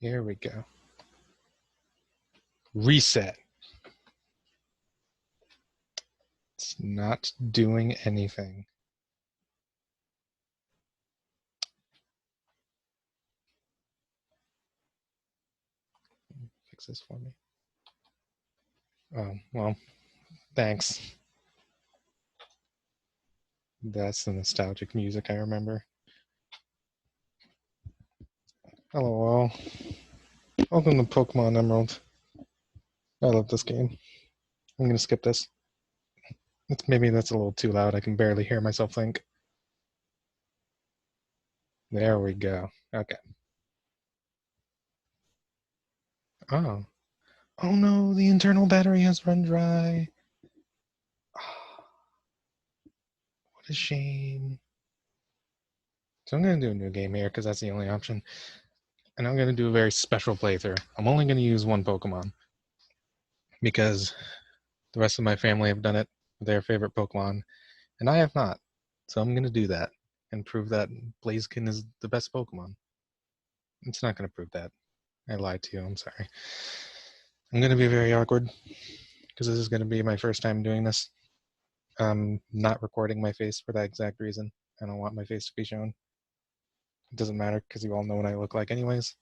Here we go. Reset. It's not doing anything. Fix this for me. Oh, well, thanks. That's the nostalgic music I remember. LOL. Welcome to Pokemon Emerald. I love this game. I'm gonna skip this. Maybe that's a little too loud. I can barely hear myself think. There we go. Okay. Oh. Oh no, the internal battery has run dry. Oh, what a shame. So I'm gonna do a new game here because that's the only option. And I'm gonna do a very special playthrough. I'm only gonna use one Pokemon because the rest of my family have done it with their favorite Pokemon, and I have not. So I'm gonna do that and prove that Blaziken is the best Pokemon. It's not gonna prove that. I lied to you. I'm sorry. I'm gonna be very awkward because this is gonna be my first time doing this. I'm not recording my face for that exact reason. I don't want my face to be shown. It doesn't matter because you all know what I look like anyways,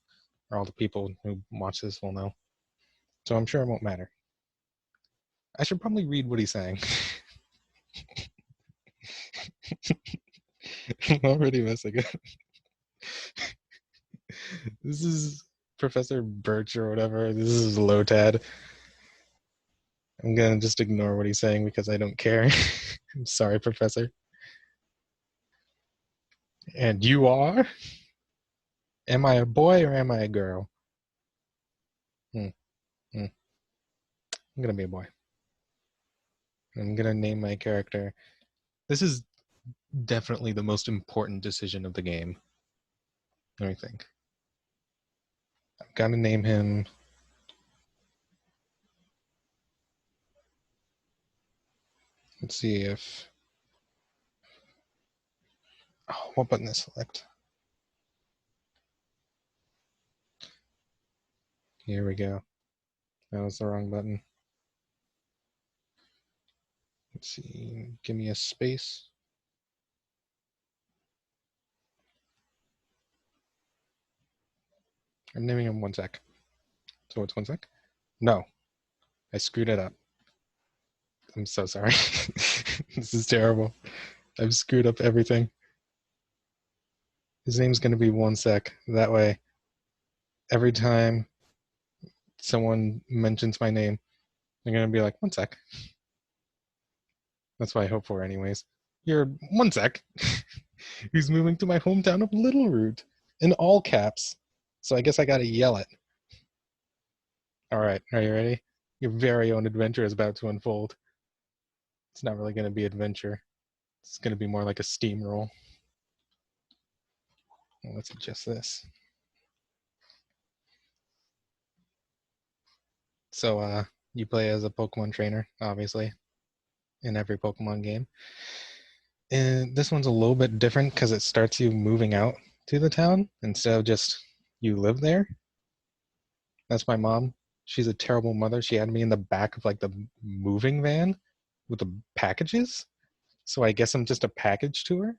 or all the people who watch this will know. So I'm sure it won't matter. I should probably read what he's saying. I'm already messing up. This is Professor Birch or whatever. This is Lotad. I'm gonna just ignore what he's saying because I don't care. I'm sorry, Professor. And you are? Am I a boy or am I a girl? Hmm. Hmm. I'm gonna be a boy. I'm gonna name my character. This is definitely the most important decision of the game. Let me think. I've got to name him. Let's see if. Oh, what button is select? Here we go. That was the wrong button. Let's see. Give me a space. I'm naming him 1sec. So it's 1sec? No, I screwed it up. I'm so sorry. This is terrible. I've screwed up everything. His name's going to be 1sec. That way, every time someone mentions my name, they're going to be like, 1sec. That's what I hope for, anyways. You're 1sec. He's moving to my hometown of Little Root in all caps. So I guess I got to yell it. All right, are you ready? Your very own adventure is about to unfold. It's not really going to be adventure. It's going to be more like a steamroll. Well, let's adjust this. So, you play as a Pokemon trainer, obviously, in every Pokemon game. And this one's a little bit different because it starts you moving out to the town instead of just you live there. That's my mom. She's a terrible mother. She had me in the back of like the moving van with the packages. So I guess I'm just a package to her.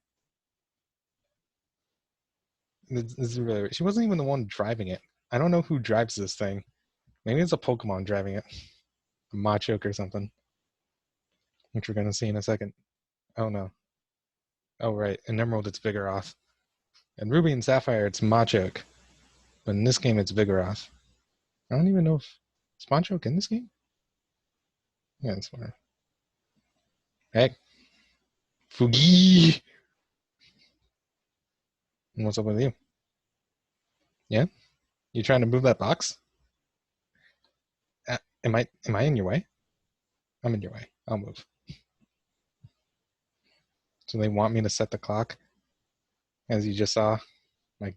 This is really weird. She wasn't even the one driving it. I don't know who drives this thing. Maybe it's a Pokemon driving it. A Machoke or something. Which we're gonna see in a second. Oh no. Oh right. In Emerald it's Vigoroth. In Ruby and Sapphire it's Machoke. But in this game it's Vigoroth. I don't even know if is Machoke in this game? Yeah, it's fine. Heck. Fugi! What's up with you? Yeah? You trying to move that box? Am I in your way? I'm in your way. I'll move. So they want me to set the clock. As you just saw, my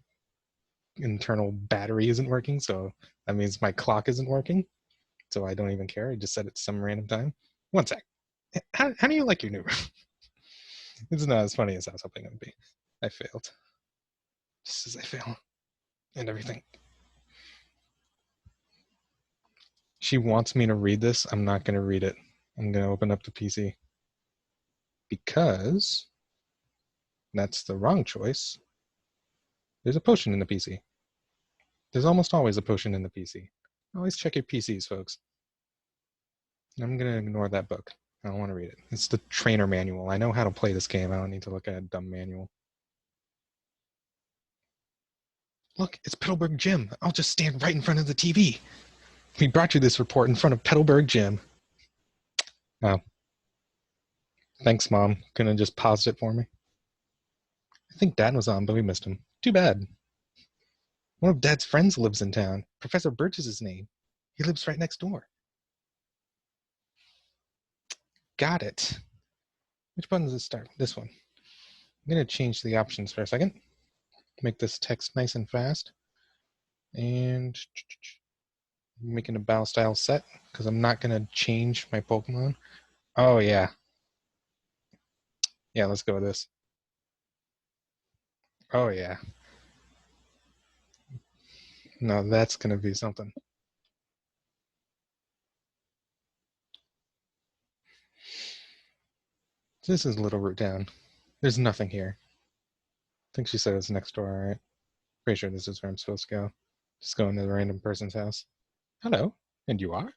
internal battery isn't working, so that means my clock isn't working. So I don't even care. I just set it to some random time. 1sec. How do you like your new room? It's not as funny as I was hoping it would be. I failed. Just as I fail. And everything. She wants me to read this. I'm not going to read it. I'm going to open up the PC. Because that's the wrong choice. There's a potion in the PC. There's almost always a potion in the PC. Always check your PCs, folks. I'm going to ignore that book. I don't want to read it. It's the trainer manual. I know how to play this game. I don't need to look at a dumb manual. Look, it's Petalburg Gym. I'll just stand right in front of the TV. We brought you this report in front of Petalburg Gym. Oh. Thanks, Mom. Couldn't just paused it for me? I think Dad was on, but we missed him. Too bad. One of Dad's friends lives in town. Professor Birch is his name. He lives right next door. Got it. Which button does it start? This one. I'm going to change the options for a second. Make this text nice and fast. And I'm making a battle style set because I'm not going to change my Pokemon. Oh, yeah. Yeah, let's go with this. Oh, yeah. No, that's going to be something. This is Little Root Town. There's nothing here. I think she said it's next door, right? Pretty sure this is where I'm supposed to go. Just go into a random person's house. Hello, and you are?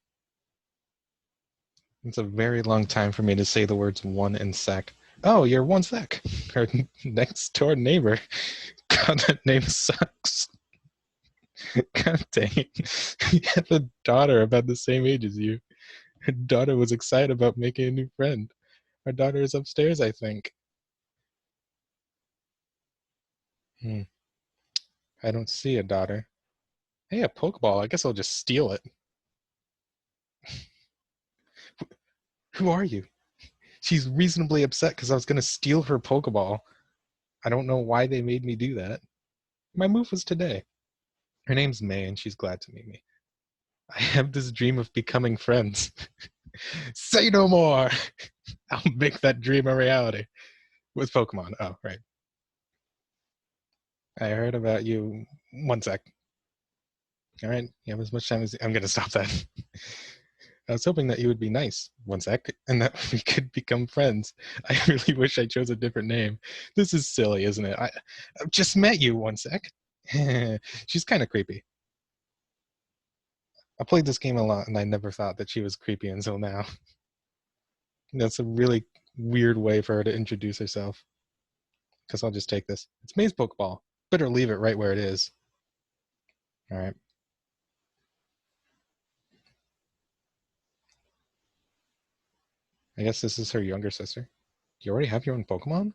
It's a very long time for me to say the words one and sec. Oh, you're one sec. Our next door neighbor. God, that name sucks. God dang it. You have a daughter about the same age as you. Her daughter was excited about making a new friend. Our daughter is upstairs, I think. I don't see a daughter. Hey, a Pokeball. I guess I'll just steal it. Who are you? She's reasonably upset because I was going to steal her Pokeball. I don't know why they made me do that. My move was today. Her name's May, and she's glad to meet me. I have this dream of becoming friends. Say no more! I'll make that dream a reality. With Pokemon. Oh, right. I heard about you. One sec. All right. You have as much time as... I'm going to stop that. I was hoping that you would be nice, one sec, and that we could become friends. I really wish I chose a different name. This is silly, isn't it? I've just met you, one sec. She's kind of creepy. I played this game a lot, and I never thought that she was creepy until now. That's a really weird way for her to introduce herself. Because I'll just take this. It's May's Pokeball. Better leave it right where it is. All right. I guess this is her younger sister. Do you already have your own Pokemon?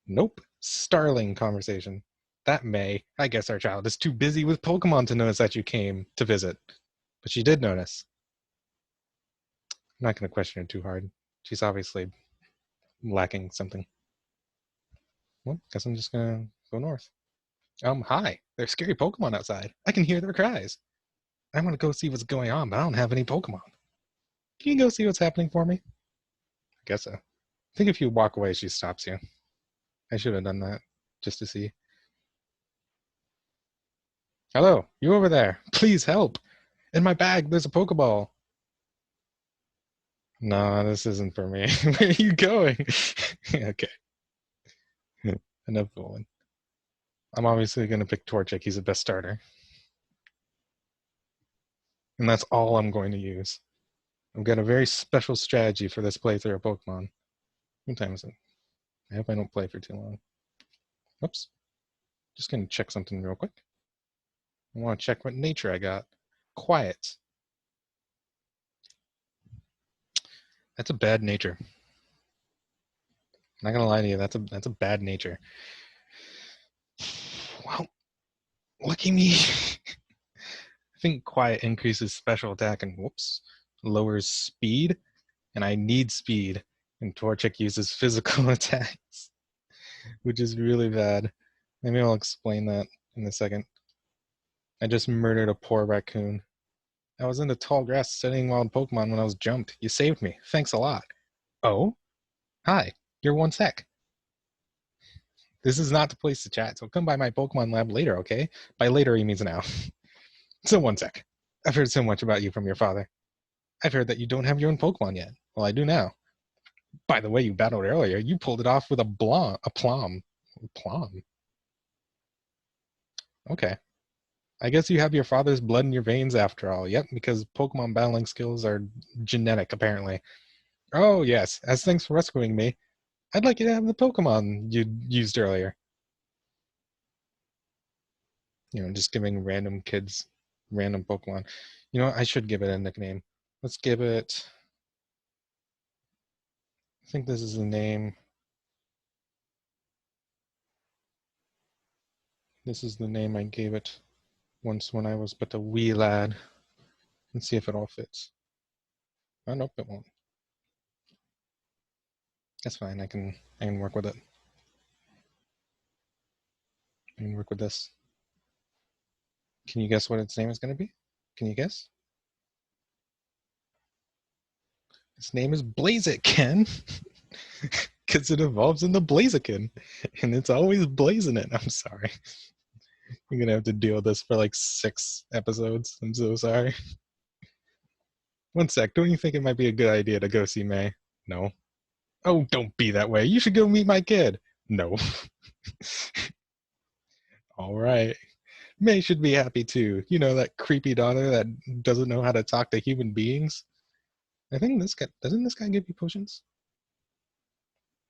Nope. Starling conversation. That May. I guess our child is too busy with Pokemon to notice that you came to visit. But she did notice. I'm not going to question her too hard. She's obviously lacking something. Well, guess I'm just going to go north. Hi. There's scary Pokemon outside. I can hear their cries. I want to go see what's going on, but I don't have any Pokemon. Can you go see what's happening for me? I guess so. I think if you walk away, she stops you. I should have done that just to see. Hello, you over there. Please help. In my bag, there's a Pokeball. No, this isn't for me. Where are you going? Okay. Enough fooling. I'm obviously going to pick Torchic. He's the best starter. And that's all I'm going to use. I've got a very special strategy for this playthrough of Pokemon. What time is it? I hope I don't play for too long. Oops. Just going to check something real quick. I want to check what nature I got. Quiet. That's a bad nature. I'm not going to lie to you. That's a bad nature. Well, lucky me. I think quiet increases special attack and lowers speed, and I need speed. And Torchic uses physical attacks, which is really bad. Maybe I'll explain that in a second. I just murdered a poor raccoon. I was in the tall grass studying wild Pokemon when I was jumped. You saved me. Thanks a lot. Oh? Hi. You're one sec. This is not the place to chat, so come by my Pokemon lab later, okay? By later, he means now. So one sec. I've heard so much about you from your father. I've heard that you don't have your own Pokemon yet. Well, I do now. By the way you battled earlier, you pulled it off with a plum. Plum. Okay. I guess you have your father's blood in your veins after all. Yep, because Pokemon battling skills are genetic, apparently. Oh, yes. As thanks for rescuing me, I'd like you to have the Pokemon you used earlier. Just giving random kids random Pokemon. I should give it a nickname. Let's give it. I think this is the name. This is the name I gave it once when I was but a wee lad. Let's see if it all fits. Oh, nope, it won't. That's fine. I can work with it. I can work with this. Can you guess what its name is going to be? Can you guess? Its name is Blaziken, because it evolves into Blaziken, and it's always blazing it. I'm sorry. You're going to have to deal with this for like 6 episodes. I'm so sorry. One sec. Don't you think it might be a good idea to go see May? No. Oh, don't be that way. You should go meet my kid. No. All right. May should be happy too. That creepy daughter that doesn't know how to talk to human beings. I think doesn't this guy give you potions?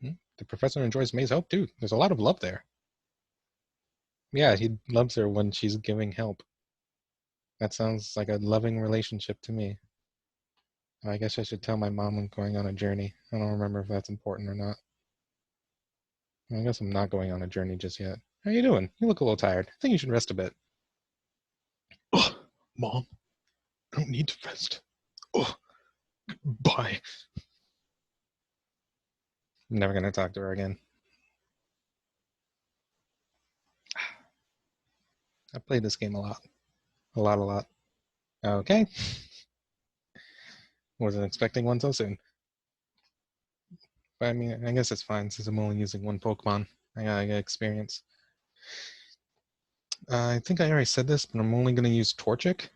The professor enjoys May's help too. There's a lot of love there. Yeah, he loves her when she's giving help. That sounds like a loving relationship to me. I guess I should tell my mom I'm going on a journey. I don't remember if that's important or not. I guess I'm not going on a journey just yet. How you doing? You look a little tired. I think you should rest a bit. Ugh, Mom, I don't need to rest. Ugh, bye. I'm never going to talk to her again. I played this game a lot. A lot. Okay. Wasn't expecting one so soon. But I mean, I guess it's fine since I'm only using one Pokemon. I got experience. I think I already said this, but I'm only going to use Torchic.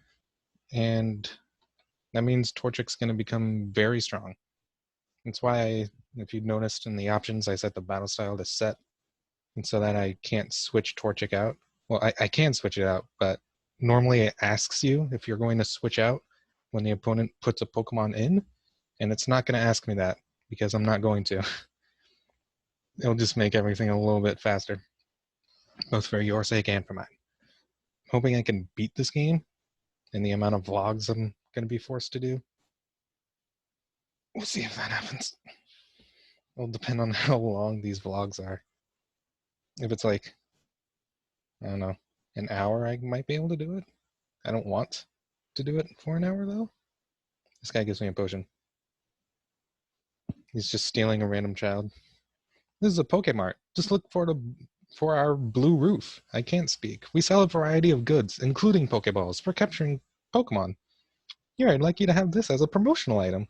And that means Torchic's going to become very strong. That's why, if you noticed in the options, I set the battle style to set. And so that I can't switch Torchic out. Well, I can switch it out, but normally it asks you if you're going to switch out when the opponent puts a Pokemon in. And it's not going to ask me that because I'm not going to. It'll just make everything a little bit faster, both for your sake and for mine. Hoping I can beat this game and the amount of vlogs I'm going to be forced to do. We'll see if that happens. It'll depend on how long these vlogs are. If it's like, I don't know, an hour, I might be able to do it. I don't want to do it for an hour, though. This guy gives me a potion. He's just stealing a random child. This is a Pokemart. Just look for our blue roof. I can't speak. We sell a variety of goods, including Pokeballs, for capturing Pokemon. Here, I'd like you to have this as a promotional item.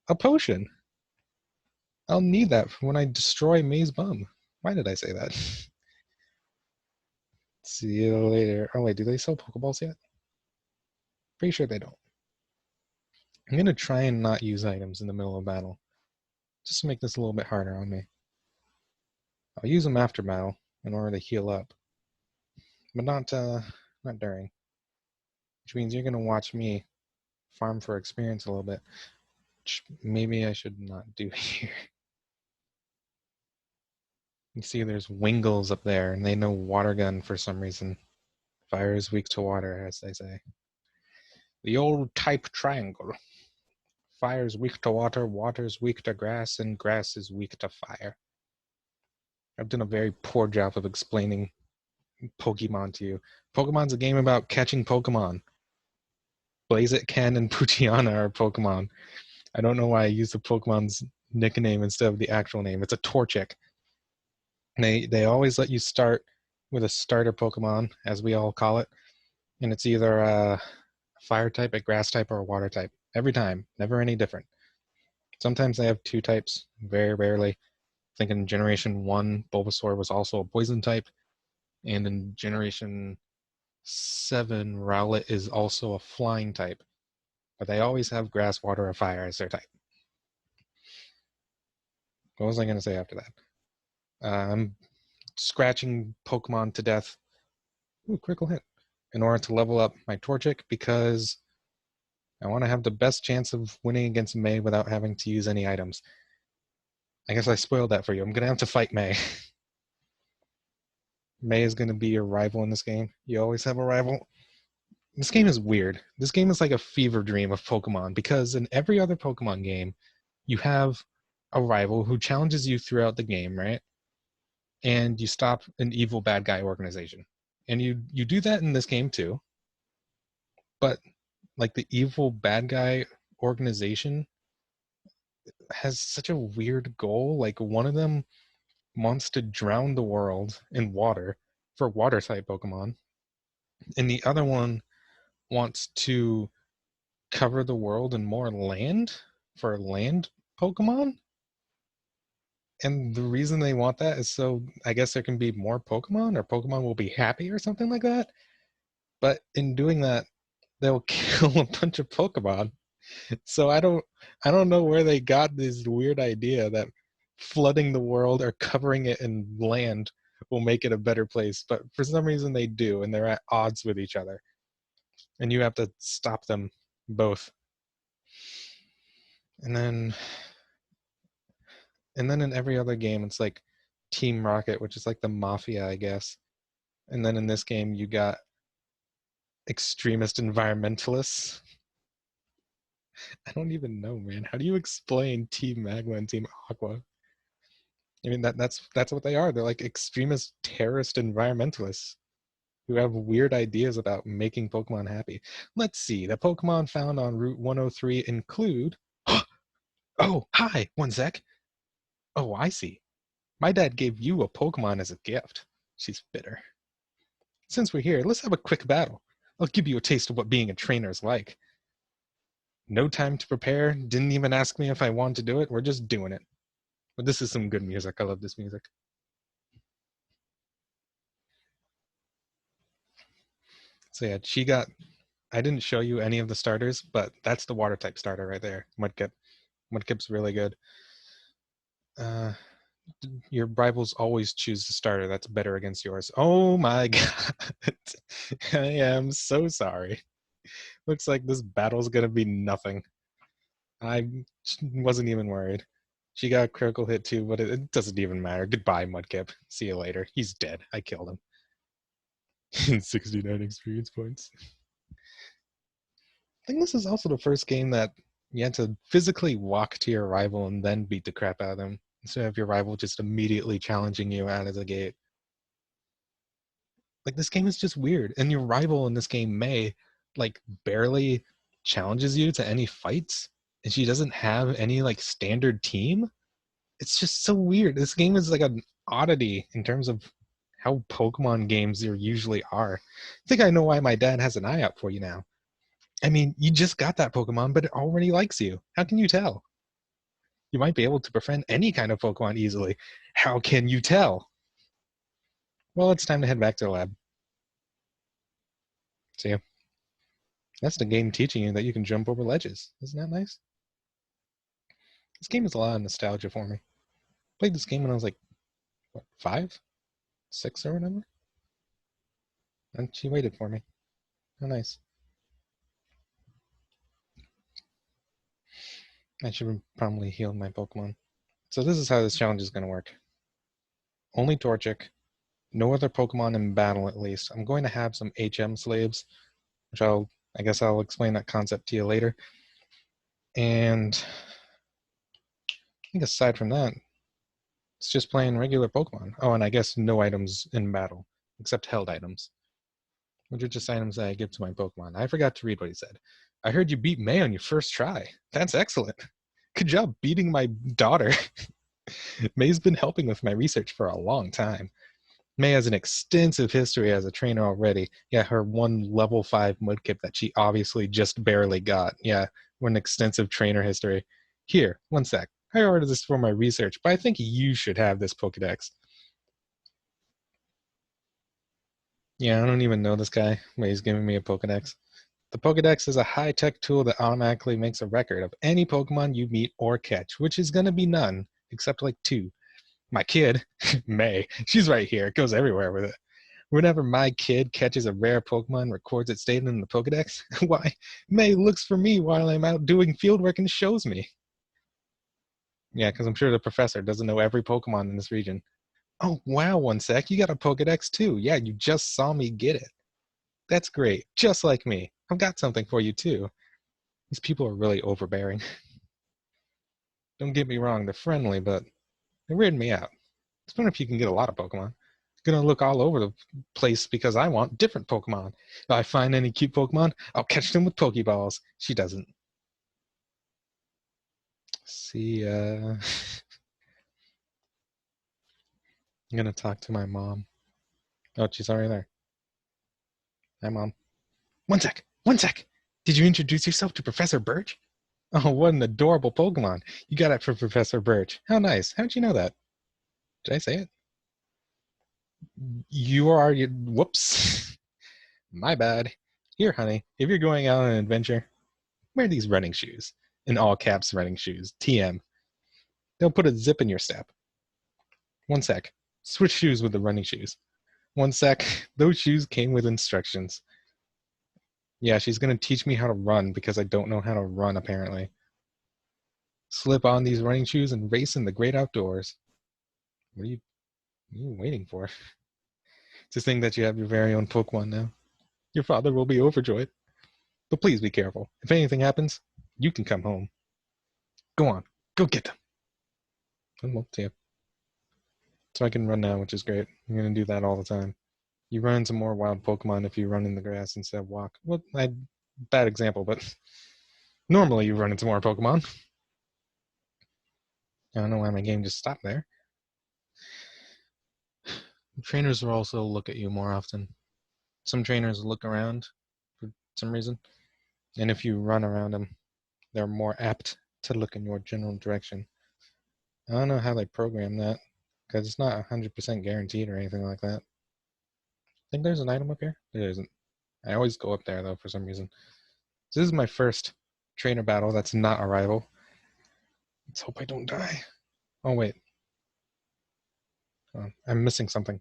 A potion. I'll need that for when I destroy May's bum. Why did I say that? See you later. Oh wait, do they sell Pokeballs yet? Pretty sure they don't. I'm gonna try and not use items in the middle of battle. Just to make this a little bit harder on me. I'll use them after battle in order to heal up. But not during. Which means you're gonna watch me farm for experience a little bit. Which maybe I should not do here. You see there's Wingles up there, and they know Water Gun for some reason. Fire is weak to water, as they say. The old type triangle. Fire is weak to water, water is weak to grass, and grass is weak to fire. I've done a very poor job of explaining Pokemon to you. Pokemon's a game about catching Pokemon. Blaziken and Poochyena are Pokemon. I don't know why I used the Pokemon's nickname instead of the actual name. It's a Torchic. They always let you start with a starter Pokemon, as we all call it, and it's either a fire type, a grass type, or a water type. Every time, never any different. Sometimes they have 2 types, very rarely. I think in Generation 1, Bulbasaur was also a poison type, and in Generation 7, Rowlet is also a flying type, but they always have grass, water, or fire as their type. What was I going to say after that? I'm scratching Pokemon to death. Ooh, critical hit. In order to level up my Torchic because I want to have the best chance of winning against May without having to use any items. I guess I spoiled that for you. I'm going to have to fight May. May is going to be your rival in this game. You always have a rival. This game is weird. This game is like a fever dream of Pokemon because in every other Pokemon game, you have a rival who challenges you throughout the game, right? And you stop an evil bad guy organization. And you do that in this game too. But like the evil bad guy organization has such a weird goal. Like one of them wants to drown the world in water for water type Pokemon, and the other one wants to cover the world in more land for land Pokemon. And the reason they want that is so I guess there can be more Pokemon or Pokemon will be happy or something like that. But in doing that, they'll kill a bunch of Pokemon. So I don't know where they got this weird idea that flooding the world or covering it in land will make it a better place. But for some reason they do, and they're at odds with each other. And you have to stop them both. And then in every other game it's like Team Rocket, which is like the mafia, I guess. And then in this game you got extremist environmentalists. I don't even know, man. How do you explain Team Magma and Team Aqua? I mean that's what they are. They're like extremist terrorist environmentalists who have weird ideas about making Pokemon happy. Let's see. The Pokemon found on Route 103 include Oh, hi, one sec. Oh, I see. My dad gave you a Pokemon as a gift. She's bitter. Since we're here, let's have a quick battle. I'll give you a taste of what being a trainer is like. No time to prepare, didn't even ask me if I wanted to do it. We're just doing it. But this is some good music. I love this music. So yeah, I didn't show you any of the starters, but that's the water type starter right there. Mudkip. Mudkip's really good. Uh, your rivals always choose the starter that's better against yours. Oh my god. I am so sorry. Looks like this battle's gonna be nothing. I wasn't even worried. She got a critical hit too, but it doesn't even matter. Goodbye, Mudkip. See you later. He's dead. I killed him. 69 experience points. I think this is also the first game that you had to physically walk to your rival and then beat the crap out of them, instead of your rival just immediately challenging you out of the gate. Like this game is just weird, and your rival in this game, May, like barely challenges you to any fights, and she doesn't have any like standard team. It's just so weird. This game is like an oddity in terms of how Pokemon games there usually are. I think I know why my dad has an eye out for you now. I mean, you just got that Pokemon, but it already likes you. How can you tell? You might be able to befriend any kind of Pokemon easily. How can you tell? Well, it's time to head back to the lab. See ya. That's the game teaching you that you can jump over ledges. Isn't that nice? This game is a lot of nostalgia for me. I played this game when I was like, what, 5? 6 or whatever? And she waited for me. How nice. I should probably heal my Pokemon. So this is how this challenge is going to work. Only Torchic. No other Pokemon in battle, at least. I'm going to have some HM slaves, which I guess I'll explain that concept to you later. And I think aside from that, it's just playing regular Pokemon. Oh, and I guess no items in battle, except held items, which are just items that I give to my Pokemon. I forgot to read what he said. I heard you beat May on your first try. That's excellent. Good job beating my daughter. May's been helping with my research for a long time. May has an extensive history as a trainer already. Yeah, her one level 5 Mudkip that she obviously just barely got. Yeah, an extensive trainer history. Here, one sec. I ordered this for my research, but I think you should have this Pokedex. Yeah, I don't even know this guy, but he's giving me a Pokedex. The Pokedex is a high-tech tool that automatically makes a record of any Pokemon you meet or catch, which is going to be none, except like two. My kid, May, she's right here, goes everywhere with it. Whenever my kid catches a rare Pokemon, records its data in the Pokedex, why, May looks for me while I'm out doing fieldwork and shows me. Yeah, because I'm sure the professor doesn't know every Pokemon in this region. Oh, wow, one sec, you got a Pokedex too. Yeah, you just saw me get it. That's great, just like me. I've got something for you too. These people are really overbearing. Don't get me wrong, they're friendly, but they weird me out. It's fun if you can get a lot of Pokemon. I'm gonna look all over the place because I want different Pokemon. If I find any cute Pokemon, I'll catch them with Pokeballs. She doesn't. See, I'm gonna talk to my mom. Oh, she's already there. Hi, Mom. One sec. One sec. Did you introduce yourself to Professor Birch? Oh, what an adorable Pokemon. You got it for Professor Birch. How nice. How'd you know that? Did I say it? You are. Whoops. My bad. Here, honey, if you're going out on an adventure, wear these running shoes. In all caps, running shoes. TM. They'll put a zip in your step. One sec. Switch shoes with the running shoes. One sec. Those shoes came with instructions. Yeah, she's going to teach me how to run because I don't know how to run, apparently. Slip on these running shoes and race in the great outdoors. What are you waiting for? To think that you have your very own Pokemon now. Your father will be overjoyed. But please be careful. If anything happens, you can come home. Go on. Go get them. Well, yeah. So I can run now, which is great. I'm going to do that all the time. You run into more wild Pokemon if you run in the grass instead of walk. Well, bad example, but normally you run into more Pokemon. I don't know why my game just stopped there. Trainers will also look at you more often. Some trainers look around for some reason, and if you run around them, they're more apt to look in your general direction. I don't know how they program that, because it's not 100% guaranteed or anything like that. Think there's an item up here? There isn't. I always go up there, though, for some reason. So this is my first trainer battle that's not a rival. Let's hope I don't die. Oh, wait. Oh, I'm missing something.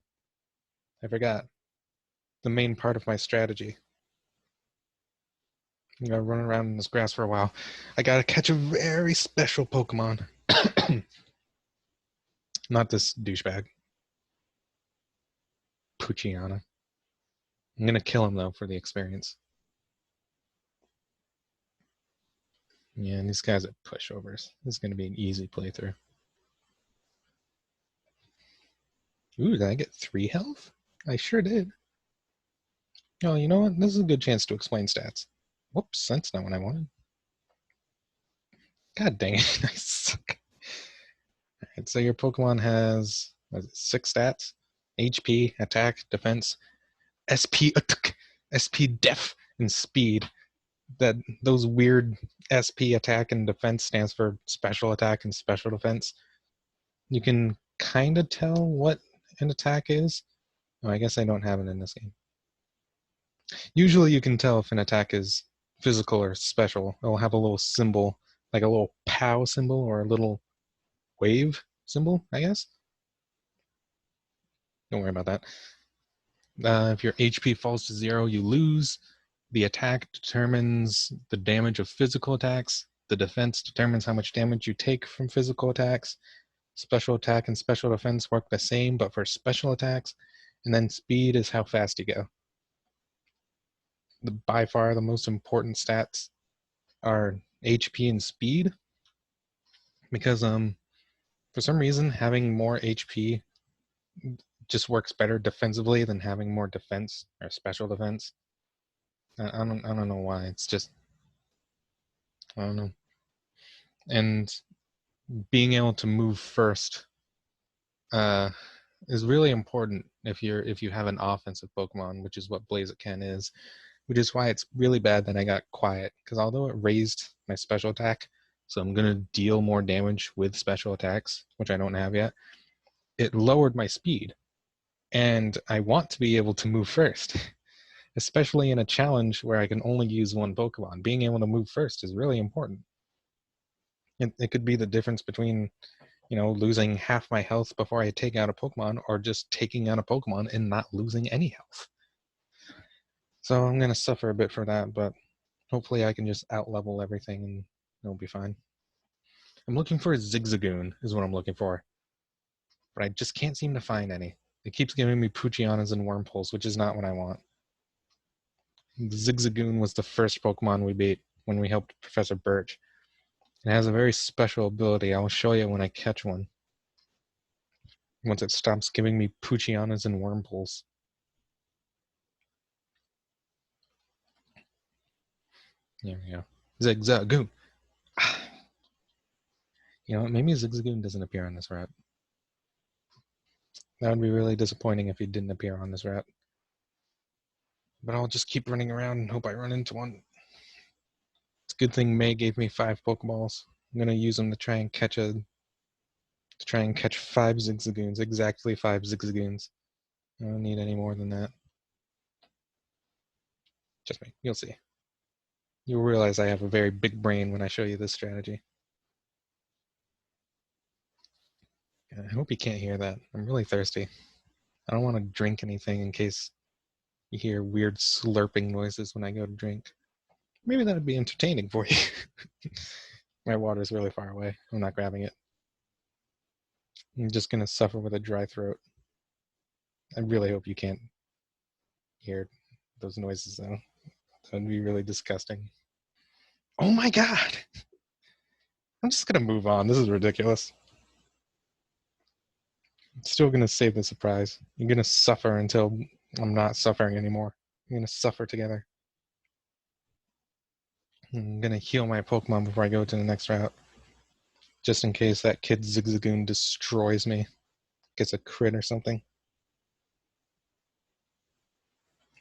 I forgot. The main part of my strategy. I'm gonna run around in this grass for a while. I gotta catch a very special Pokemon. Not this douchebag. Puchiana. I'm gonna kill him, though, for the experience. Yeah, and these guys are pushovers. This is gonna be an easy playthrough. Ooh, did I get 3 health? I sure did. Oh, you know what? This is a good chance to explain stats. Whoops, that's not what I wanted. God dang it, I suck. Alright, so your Pokemon has 6 stats. HP, attack, defense, SP, SP def, and speed. That those weird SP attack and defense stands for special attack and special defense. You can kind of tell what an attack is. Oh, I guess I don't have it in this game. Usually you can tell if an attack is physical or special. It'll have a little symbol, like a little POW symbol or a little wave symbol, I guess. Don't worry about that. If your HP falls to 0, you lose. The attack determines the damage of physical attacks. The defense determines how much damage you take from physical attacks. Special attack and special defense work the same, but for special attacks. And then speed is how fast you go. By far the most important stats are HP and speed, because for some reason having more HP just works better defensively than having more defense or special defense. I don't know why. It's just, I don't know. And being able to move first uh, is really important if you have an offensive Pokemon, which is what Blaziken is. Which is why it's really bad that I got quiet, because although it raised my special attack, so I'm gonna deal more damage with special attacks, which I don't have yet, it lowered my speed. And I want to be able to move first, especially in a challenge where I can only use one Pokemon. Being able to move first is really important. It could be the difference between, losing half my health before I take out a Pokemon, or just taking out a Pokemon and not losing any health. So I'm going to suffer a bit for that, but hopefully I can just out-level everything and it'll be fine. I'm looking for a Zigzagoon is what I'm looking for, but I just can't seem to find any. It keeps giving me Poochyunas and Wurmples, which is not what I want. The Zigzagoon was the first Pokemon we beat when we helped Professor Birch. It has a very special ability. I'll show you when I catch one. Once it stops giving me Poochyunas and Wurmples. There we go. Zigzagoon. You know what? Maybe Zigzagoon doesn't appear on this route. That would be really disappointing if he didn't appear on this route. But I'll just keep running around and hope I run into one. It's a good thing May gave me 5 Pokeballs. I'm gonna use them to try and catch 5 Zigzagoons. Exactly 5 Zigzagoons. I don't need any more than that. Just me. You'll see. You'll realize I have a very big brain when I show you this strategy. I hope you can't hear that. I'm really thirsty. I don't want to drink anything in case you hear weird slurping noises when I go to drink. Maybe that would be entertaining for you. My water is really far away. I'm not grabbing it. I'm just going to suffer with a dry throat. I really hope you can't hear those noises, though. That would be really disgusting. Oh my god! I'm just going to move on. This is ridiculous. I'm still going to save the surprise. You're going to suffer until I'm not suffering anymore. We're going to suffer together. I'm going to heal my Pokemon before I go to the next route. Just in case that kid Zigzagoon destroys me. Gets a crit or something.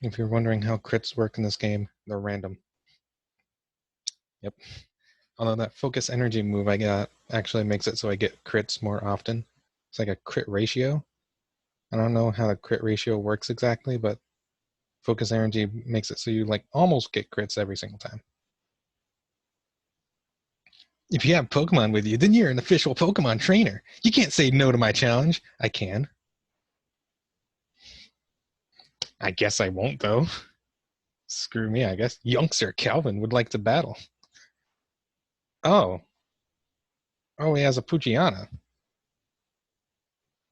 If you're wondering how crits work in this game, they're random. Yep. Although that focus energy move I got actually makes it so I get crits more often. It's like a crit ratio. I don't know how the crit ratio works exactly, but focus energy makes it so you like almost get crits every single time. If you have Pokemon with you, then you're an official Pokemon trainer. You can't say no to my challenge. I can. I guess I won't, though. Screw me, I guess. Youngster Calvin would like to battle. Oh. Oh, he has a Poochyena.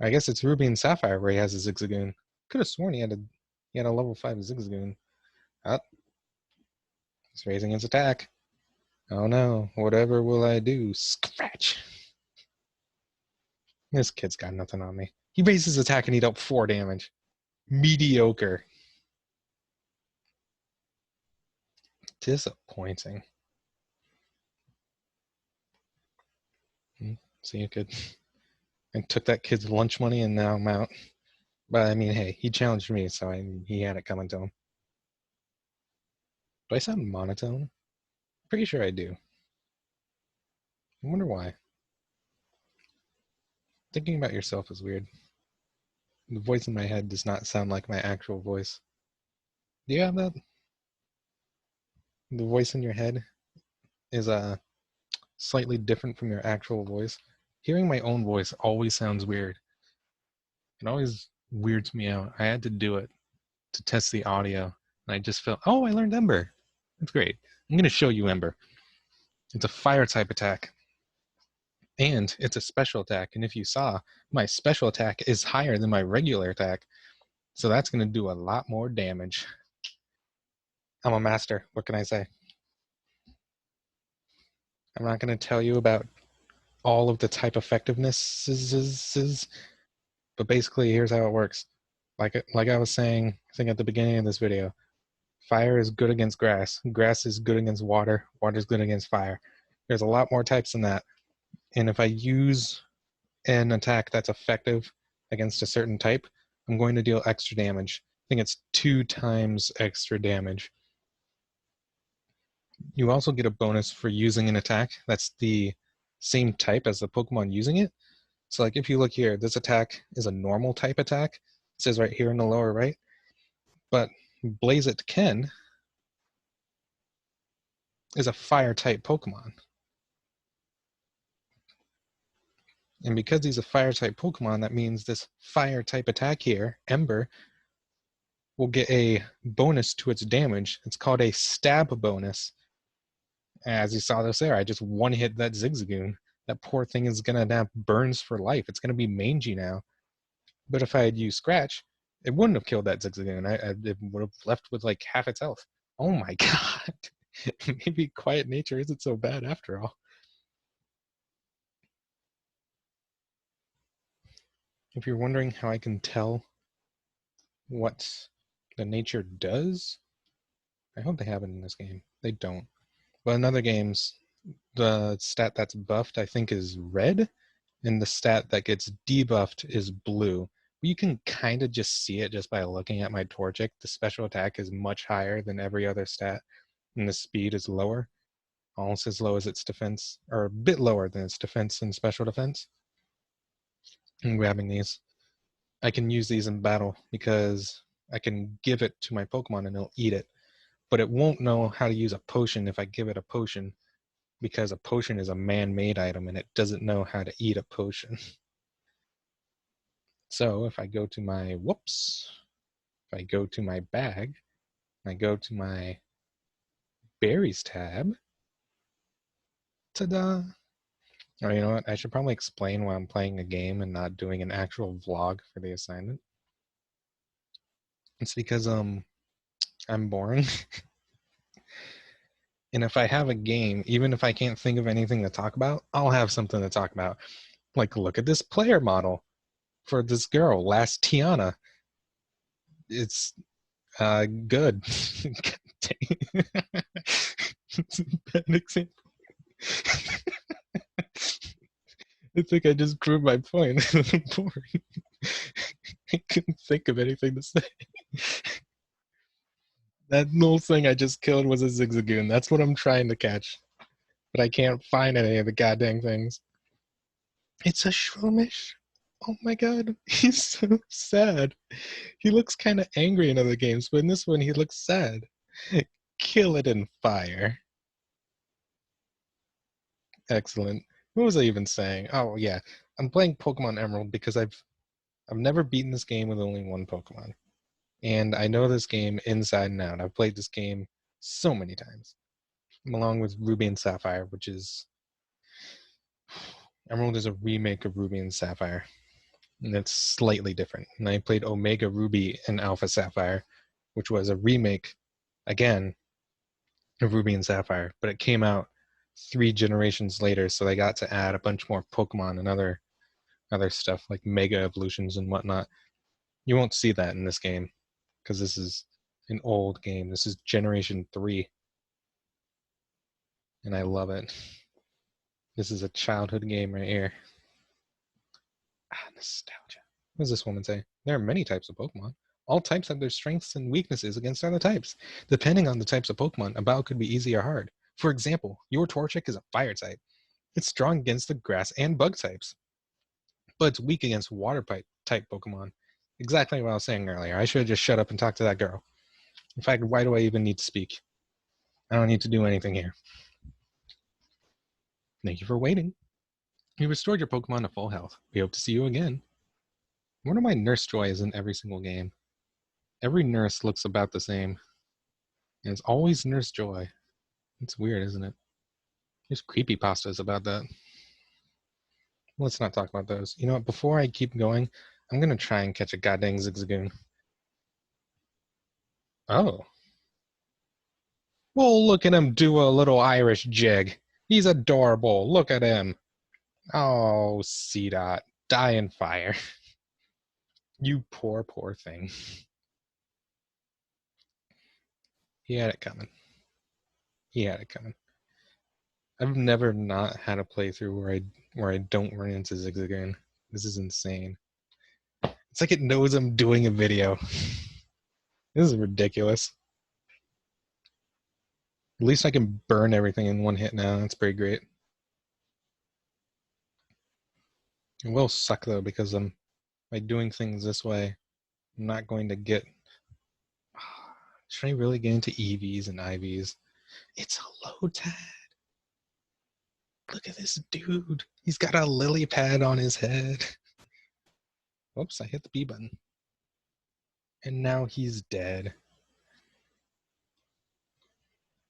I guess it's Ruby and Sapphire where he has a Zigzagoon. Could have sworn he had a level 5 Zigzagoon. Oh. He's raising his attack. Oh no, whatever will I do? Scratch! This kid's got nothing on me. He raised his attack and he dealt 4 damage. Mediocre. Disappointing. See, you could. I took that kid's lunch money and now I'm out. But I mean, hey, he challenged me, so he had it coming to him. Do I sound monotone? Pretty sure I do. I wonder why. Thinking about yourself is weird. The voice in my head does not sound like my actual voice. Do you have that? The voice in your head is slightly different from your actual voice. Hearing my own voice always sounds weird. It always weirds me out. I had to do it to test the audio, and I just felt, oh, I learned Ember. That's great. I'm going to show you Ember. It's a fire type attack. And it's a special attack. And if you saw, my special attack is higher than my regular attack. So that's going to do a lot more damage. I'm a master. What can I say? I'm not going to tell you about all of the type effectivenesses, but basically here's how it works. Like I was saying, I think at the beginning of this video, fire is good against grass. Grass is good against water. Water is good against fire. There's a lot more types than that. And if I use an attack that's effective against a certain type, I'm going to deal extra damage. I think it's 2 times extra damage. You also get a bonus for using an attack that's the same type as the Pokemon using it. So like if you look here, this attack is a normal type attack. It says right here in the lower right. But Blaze It Ken is a fire type Pokemon. And because he's a fire type Pokemon, that means this fire type attack here, Ember, will get a bonus to its damage. It's called a stab bonus. As you saw this there, I just one hit that Zigzagoon. That poor thing is going to have burns for life. It's going to be mangy now. But if I had used Scratch, it wouldn't have killed that Zigzagoon. It would have left with like half its health. Oh my god. Maybe Quiet Nature isn't so bad after all. If you're wondering how I can tell what the nature does, I hope they have it in this game. They don't. But in other games, the stat that's buffed, I think, is red, and the stat that gets debuffed is blue. You can kind of just see it just by looking at my Torchic. The special attack is much higher than every other stat, and the speed is lower, almost as low as its defense, or a bit lower than its defense and special defense. I'm grabbing these. I can use these in battle because I can give it to my Pokemon and it'll eat it. But it won't know how to use a potion if I give it a potion, because a potion is a man-made item and it doesn't know how to eat a potion. So if I go to my, if I go to my bag, I go to my berries tab, ta-da! Oh, you know what? I should probably explain why I'm playing a game and not doing an actual vlog for the assignment. It's because I'm boring. And if I have a game, even if I can't think of anything to talk about, I'll have something to talk about. Like, look at this player model for this girl, Last Tiana. It's good. It's a bad example. I think I just proved my point. I'm boring. I couldn't think of anything to say. That little thing I just killed was a Zigzagoon. That's what I'm trying to catch. But I can't find any of the goddamn things. It's a Shroomish. Oh my god, he's so sad. He looks kind of angry in other games, but in this one he looks sad. Kill it in fire. Excellent. What was I even saying? Oh yeah, I'm playing Pokemon Emerald because I've never beaten this game with only one Pokemon. And I know this game inside and out. I've played this game so many times. Along with Ruby and Sapphire, which is Emerald is a remake of Ruby and Sapphire. And it's slightly different. And I played Omega Ruby and Alpha Sapphire, which was a remake, again, of Ruby and Sapphire, but it came out 3 generations later, so they got to add a bunch more Pokemon and other stuff like Mega Evolutions and whatnot. You won't see that in this game, because this is an old game. This is Generation 3, and I love it. This is a childhood game right here. Nostalgia. What does this woman say? There are many types of Pokemon. All types have their strengths and weaknesses against other types. Depending on the types of Pokemon, a battle could be easy or hard. For example, your Torchic is a fire type. It's strong against the grass and bug types, but it's weak against water type Pokemon. Exactly what I was saying earlier. I should have just shut up and talked to that girl. In fact, why do I even need to speak? I don't need to do anything here. Thank you for waiting. You restored your Pokemon to full health. We hope to see you again. I wonder why Nurse Joy is in every single game. Every nurse looks about the same. And it's always Nurse Joy. It's weird, isn't it? There's creepypastas about that. Let's not talk about those. You know what? Before I keep going, I'm going to try and catch a goddamn Zigzagoon. Oh. Well, look at him do a little Irish jig. He's adorable. Look at him. Oh, C-Dot. Die in fire. You poor, poor thing. He had it coming. He had it coming. I've never not had a playthrough where I don't run into Zigzagoon. This is insane. It's like it knows I'm doing a video. This is ridiculous. At least I can burn everything in one hit now. That's pretty great. It will suck though, because by doing things this way, I'm not going to get... Should I really get into EVs and IVs? It's a low tag. Look at this dude. He's got a lily pad on his head. Oops, I hit the B button. And now he's dead.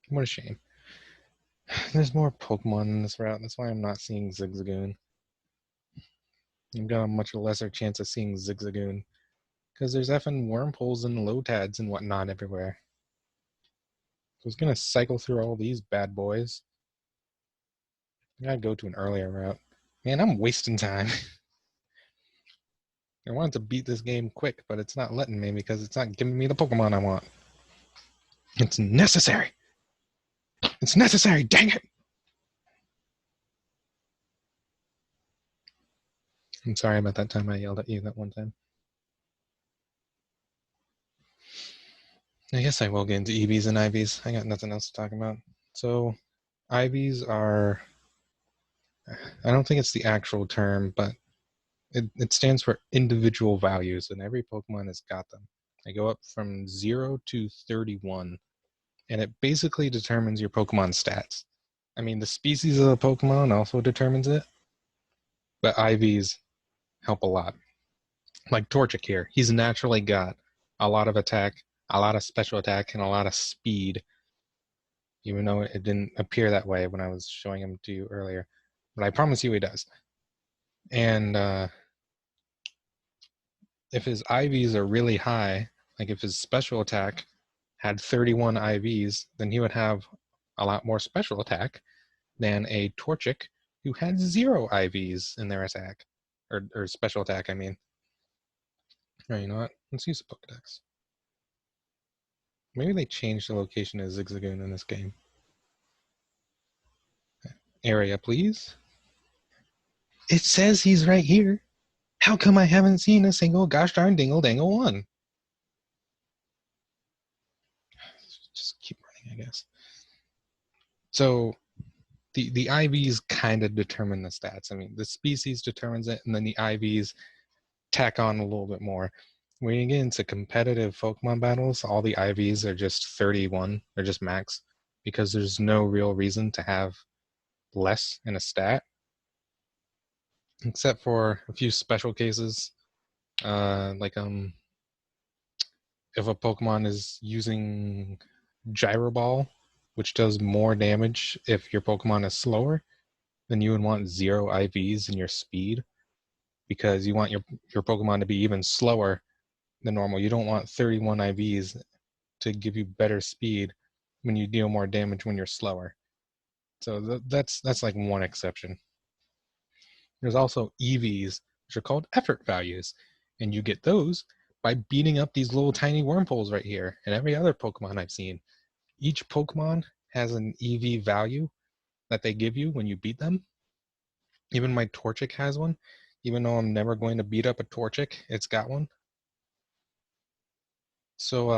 What a shame. There's more Pokemon in this route. That's why I'm not seeing Zigzagoon. I've got a much lesser chance of seeing Zigzagoon. Because there's effing wormholes and Lotads and whatnot everywhere. I was going to cycle through all these bad boys. I gotta go to an earlier route. Man, I'm wasting time. I wanted to beat this game quick, but it's not letting me because it's not giving me the Pokemon I want. It's necessary. It's necessary, dang it! I'm sorry about that time I yelled at you that one time. I guess I will get into EVs and IVs. I got nothing else to talk about. So, IVs are... I don't think it's the actual term, but it stands for individual values, and every Pokemon has got them. They go up from 0 to 31, and it basically determines your Pokemon stats. I mean, the species of the Pokemon also determines it, but IVs help a lot. Like Torchic here, he's naturally got a lot of attack, a lot of special attack, and a lot of speed, even though it didn't appear that way when I was showing him to you earlier. But I promise you he does. And if his IVs are really high, like if his special attack had 31 IVs, then he would have a lot more special attack than a Torchic who had 0 IVs in their attack. Or special attack, I mean. Alright, you know what? Let's use a Pokedex. Maybe they changed the location of Zigzagoon in this game. Area, please. It says he's right here. How come I haven't seen a single gosh darn dingle dangle one? Just keep running, I guess. So the IVs kind of determine the stats. I mean, the species determines it, and then the IVs tack on a little bit more. When you get into competitive Pokemon battles, all the IVs are just 31. They're just max because there's no real reason to have less in a stat, except for a few special cases, like if a Pokemon is using Gyro Ball, which does more damage if your Pokemon is slower, then you would want 0 IVs in your speed because you want your Pokemon to be even slower than normal. You don't want 31 IVs to give you better speed when you deal more damage when you're slower. So that's like one exception. There's also EVs, which are called effort values, and you get those by beating up these little tiny wormholes right here and every other Pokemon I've seen. Each Pokemon has an EV value that they give you when you beat them. Even my Torchic has one. Even though I'm never going to beat up a Torchic, it's got one. So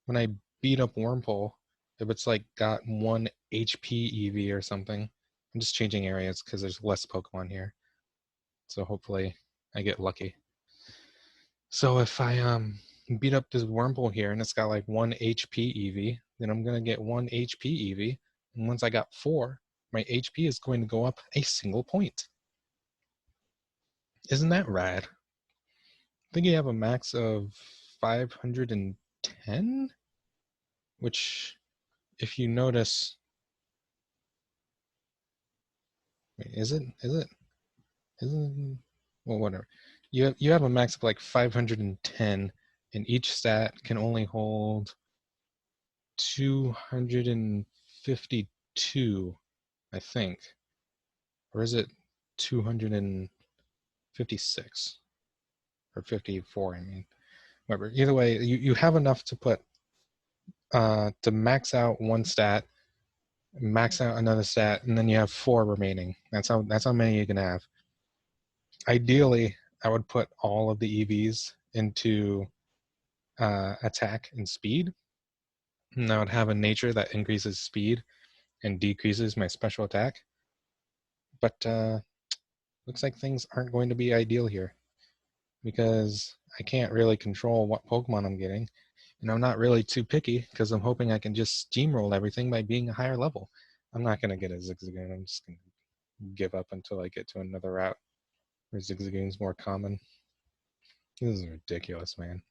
when I beat up Wormpole, if it's like got 1 HP EV or something, I'm just changing areas because there's less Pokemon here. So hopefully I get lucky. So if I beat up this Wormpole here and it's got like 1 HP EV, then I'm gonna get 1 HP EV. And once I got 4, my HP is going to go up a single point. Isn't that rad? I think you have a max of 510, which, if you notice, wait, is it? Well, whatever. You have a max of like 510, and each stat can only hold 252, I think. Or is it 256? Or 54, I mean. Whatever. Either way, you have enough to put to max out one stat, max out another stat, and then you have 4 remaining. That's how many you can have. Ideally, I would put all of the EVs into attack and speed, and I would have a nature that increases speed and decreases my special attack. But looks like things aren't going to be ideal here. because I can't really control what Pokemon I'm getting. And I'm not really too picky because I'm hoping I can just steamroll everything by being a higher level. I'm not going to get a Zigzagoon. I'm just going to give up until I get to another route where Zigzagoon's more common. This is ridiculous, man.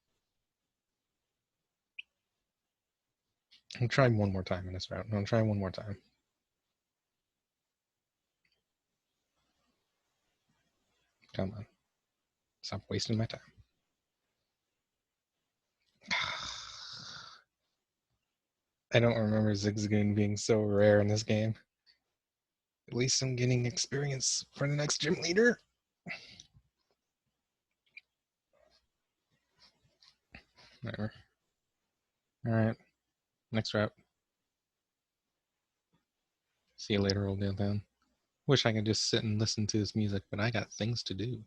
I'll try one more time in this route. I'll try one more time. Come on. Stop wasting my time. I don't remember Zigzagoon being so rare in this game. At least I'm getting experience for the next gym leader. Whatever. Alright. Next route. See you later, old downtown. Wish I could just sit and listen to his music, but I got things to do.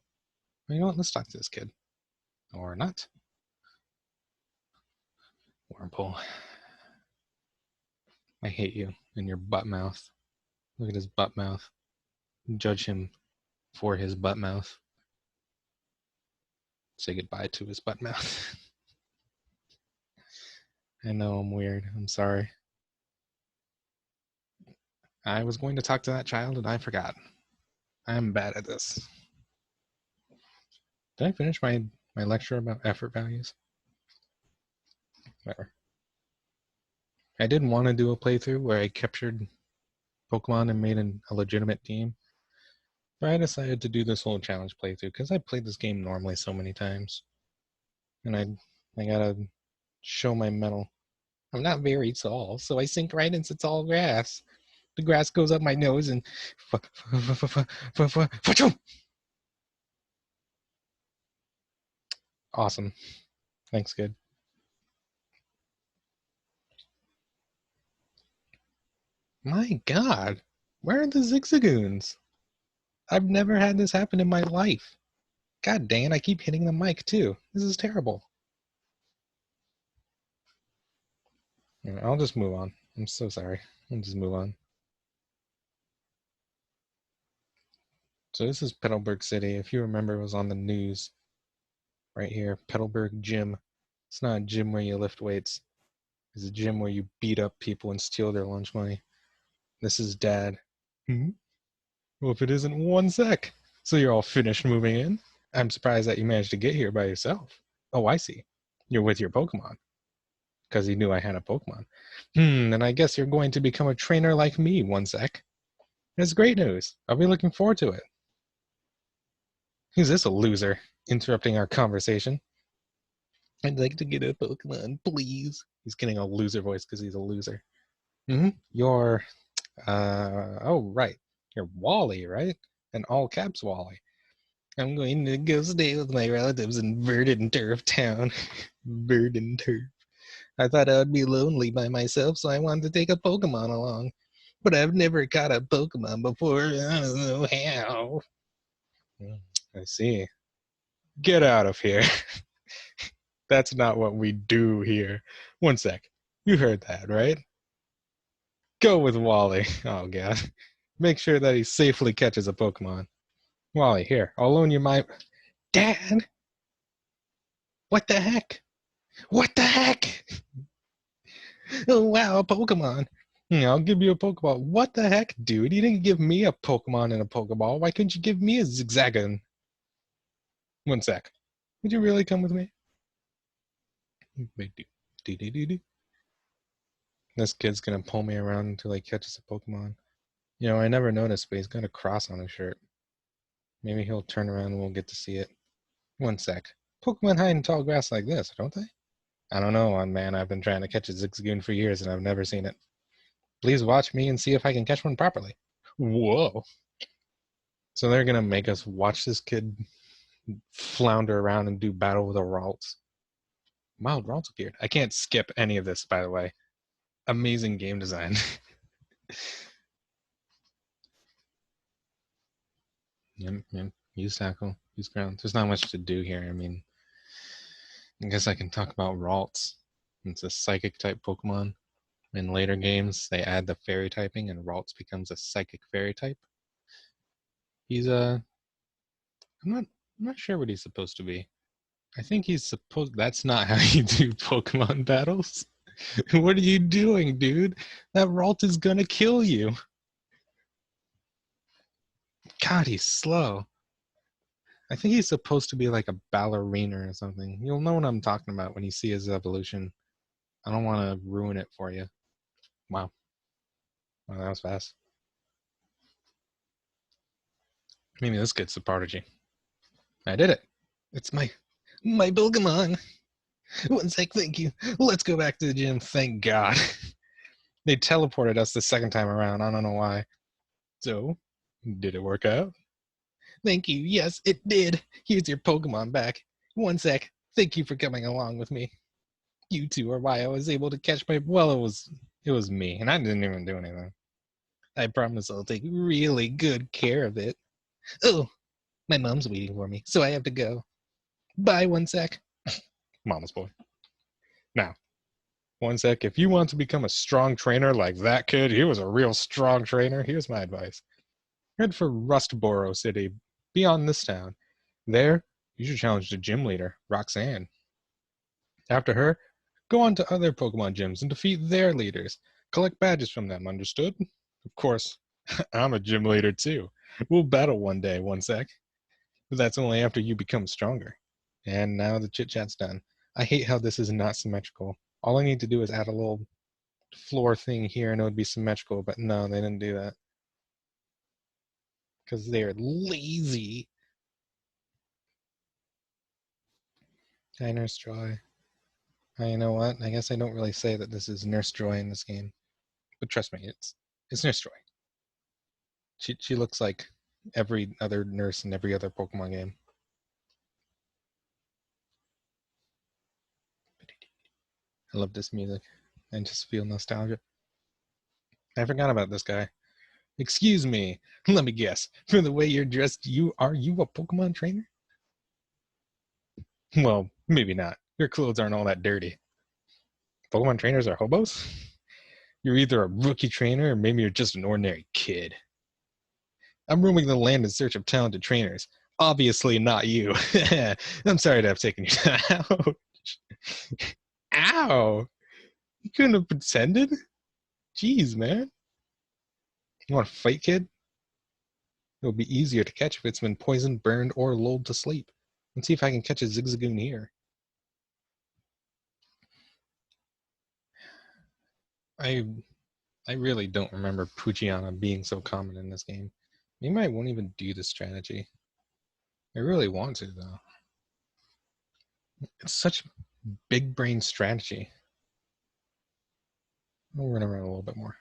Well, you know what? Let's talk to this kid. Or not. Wormhole. I hate you and your butt mouth. Look at his butt mouth. Judge him for his butt mouth. Say goodbye to his butt mouth. I know I'm weird. I'm sorry. I was going to talk to that child and I forgot. I'm bad at this. Did I finish my lecture about effort values? Whatever. I didn't want to do a playthrough where I captured Pokemon and made a legitimate team. But I decided to do this whole challenge playthrough because I played this game normally so many times. And I gotta show my mettle. I'm not very tall, so I sink right into tall grass. The grass goes up my nose and awesome. Thanks, kid. My God, where are the Zigzagoons? I've never had this happen in my life. God dang it, I keep hitting the mic too. This is terrible. I'll just move on. I'm so sorry. I'll just move on. So this is Petalburg City. If you remember, it was on the news. Right here, Petalburg Gym. It's not a gym where you lift weights. It's a gym where you beat up people and steal their lunch money. This is Dad. Well, if it isn't 1 sec. So you're all finished moving in? I'm surprised that you managed to get here by yourself. Oh, I see. You're with your Pokemon. Because he knew I had a Pokemon. And I guess you're going to become a trainer like me 1 sec. It's great news. I'll be looking forward to it. Who's this a loser? Interrupting our conversation. I'd like to get a Pokemon, please. He's getting a loser voice because he's a loser. You're, oh, right. You're Wally, right? In all caps, Wally. I'm going to go stay with my relatives in Verdant Turf Town. Verdant Turf. I thought I would be lonely by myself, so I wanted to take a Pokemon along. But I've never caught a Pokemon before. I don't know how. I see. Get out of here. That's not what we do here. 1 sec. You heard that, right? Go with Wally. Oh, God. Make sure that he safely catches a Pokemon. Wally, here. I'll loan you my... Dad? What the heck? What the heck? Oh, wow, a Pokemon. I'll give you a Pokeball. What the heck, dude? You didn't give me a Pokemon and a Pokeball. Why couldn't you give me a Zigzagoon? 1 sec. Would you really come with me? This kid's gonna pull me around until he catches a Pokemon. You know, I never noticed, but he's got a cross on his shirt. Maybe he'll turn around and we'll get to see it. 1 sec. Pokemon hide in tall grass like this, don't they? I don't know, man. I've been trying to catch a Zigzagoon for years and I've never seen it. Please watch me and see if I can catch one properly. Whoa. So they're gonna make us watch this kid flounder around and do battle with a Ralts. Wild Ralts appeared. I can't skip any of this, by the way. Amazing game design. Yep. Use tackle, use ground. There's not much to do here. I mean, I guess I can talk about Ralts. It's a psychic type Pokemon. In later games, they add the fairy typing, and Ralts becomes a psychic fairy type. He's I'm not sure what he's supposed to be. I think he's supposed. That's not how you do Pokemon battles. What are you doing, dude? That Ralt is gonna kill you. God, he's slow. I think he's supposed to be like a ballerina or something. You'll know what I'm talking about when you see his evolution. I don't want to ruin it for you. Wow. Wow, that was fast. Maybe this gets the prodigy. I did it. It's my Pokemon. One sec, thank you. Let's go back to the gym. Thank God. They teleported us the second time around. I don't know why. So, did it work out? Thank you. Yes, it did. Here's your Pokemon back. One sec. Thank you for coming along with me. You two are why I was able to catch my. Well, it was me, and I didn't even do anything. I promise I'll take really good care of it. Oh, my mom's waiting for me, so I have to go. Bye, one sec. Mama's boy. Now, one sec. If you want to become a strong trainer like that kid, he was a real strong trainer. Here's my advice: head for Rustboro City, beyond this town. There, you should challenge the gym leader, Roxanne. After her, go on to other Pokemon gyms and defeat their leaders. Collect badges from them, understood? Of course, I'm a gym leader too. We'll battle one day, one sec. But that's only after you become stronger. And now the chit chat's done. I hate how this is not symmetrical. All I need to do is add a little floor thing here and it would be symmetrical, but no, they didn't do that. Because they're lazy. Hi, Nurse Joy. You know what? I guess I don't really say that this is Nurse Joy in this game. But trust me, it's Nurse Joy. She looks like every other nurse in every other Pokemon game. I love this music. I just feel nostalgia. I forgot about this guy. Excuse me. Let me guess. From the way you're dressed, you a Pokemon trainer? Well, maybe not. Your clothes aren't all that dirty. Pokemon trainers are hobos? You're either a rookie trainer or maybe you're just an ordinary kid. I'm roaming the land in search of talented trainers. Obviously not you. I'm sorry to have taken you down. Ow! You couldn't have pretended? Jeez, man. You want to fight, kid? It will be easier to catch if it's been poisoned, burned, or lulled to sleep. Let's see if I can catch a Zigzagoon here. I I really don't remember Poochyena being so common in this game. Maybe I won't even do this strategy. I really want to, though. It's such big brain strategy. I'll run around a little bit more.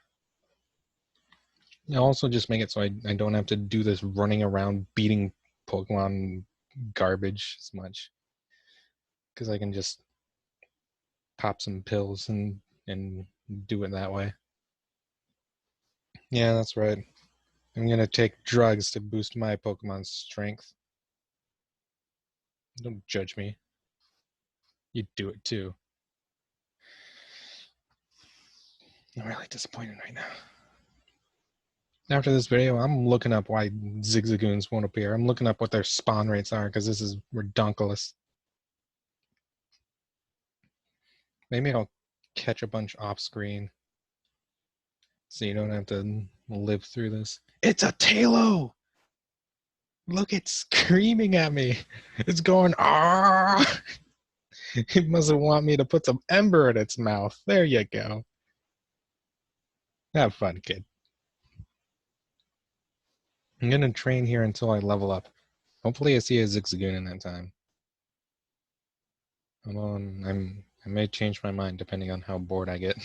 I'll also just make it so I don't have to do this running around beating Pokemon garbage as much. Because I can just pop some pills and do it that way. Yeah, that's right. I'm going to take drugs to boost my Pokemon's strength. Don't judge me. You do it too. I'm really disappointed right now. After this video, I'm looking up why Zigzagoons won't appear. I'm looking up what their spawn rates are because this is redonkulous. Maybe I'll catch a bunch off screen so you don't have to live through this. It's a Talo! Look, it's screaming at me. It's going, ah! It mustn't want me to put some ember in its mouth. There you go. Have fun, kid. I'm going to train here until I level up. Hopefully I see a Zigzagoon in that time. Although I may change my mind depending on how bored I get.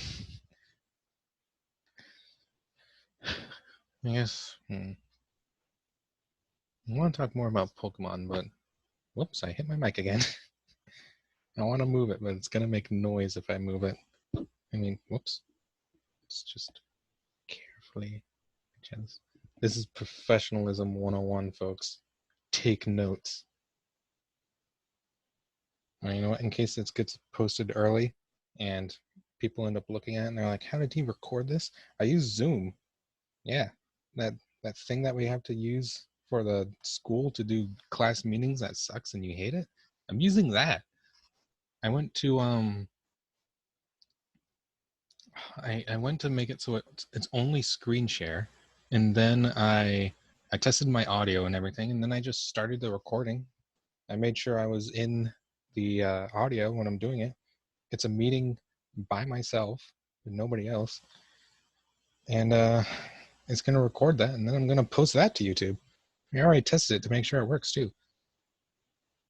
I guess I want to talk more about Pokemon, but whoops, I hit my mic again. I want to move it, but it's going to make noise if I move it. I mean, whoops. Let's just carefully adjust. This is professionalism 101, folks. Take notes. Well, you know what? In case this gets posted early and people end up looking at it and they're like, how did he record this? I use Zoom. Yeah, that thing that we have to use for the school to do class meetings that sucks and you hate it. I'm using that. I went to I went to make it so it's only screen share, and then I tested my audio and everything, and then I just started the recording. I made sure I was in the audio when I'm doing it. It's a meeting by myself with nobody else, and it's gonna record that, and then I'm gonna post that to YouTube. I already tested it to make sure it works too.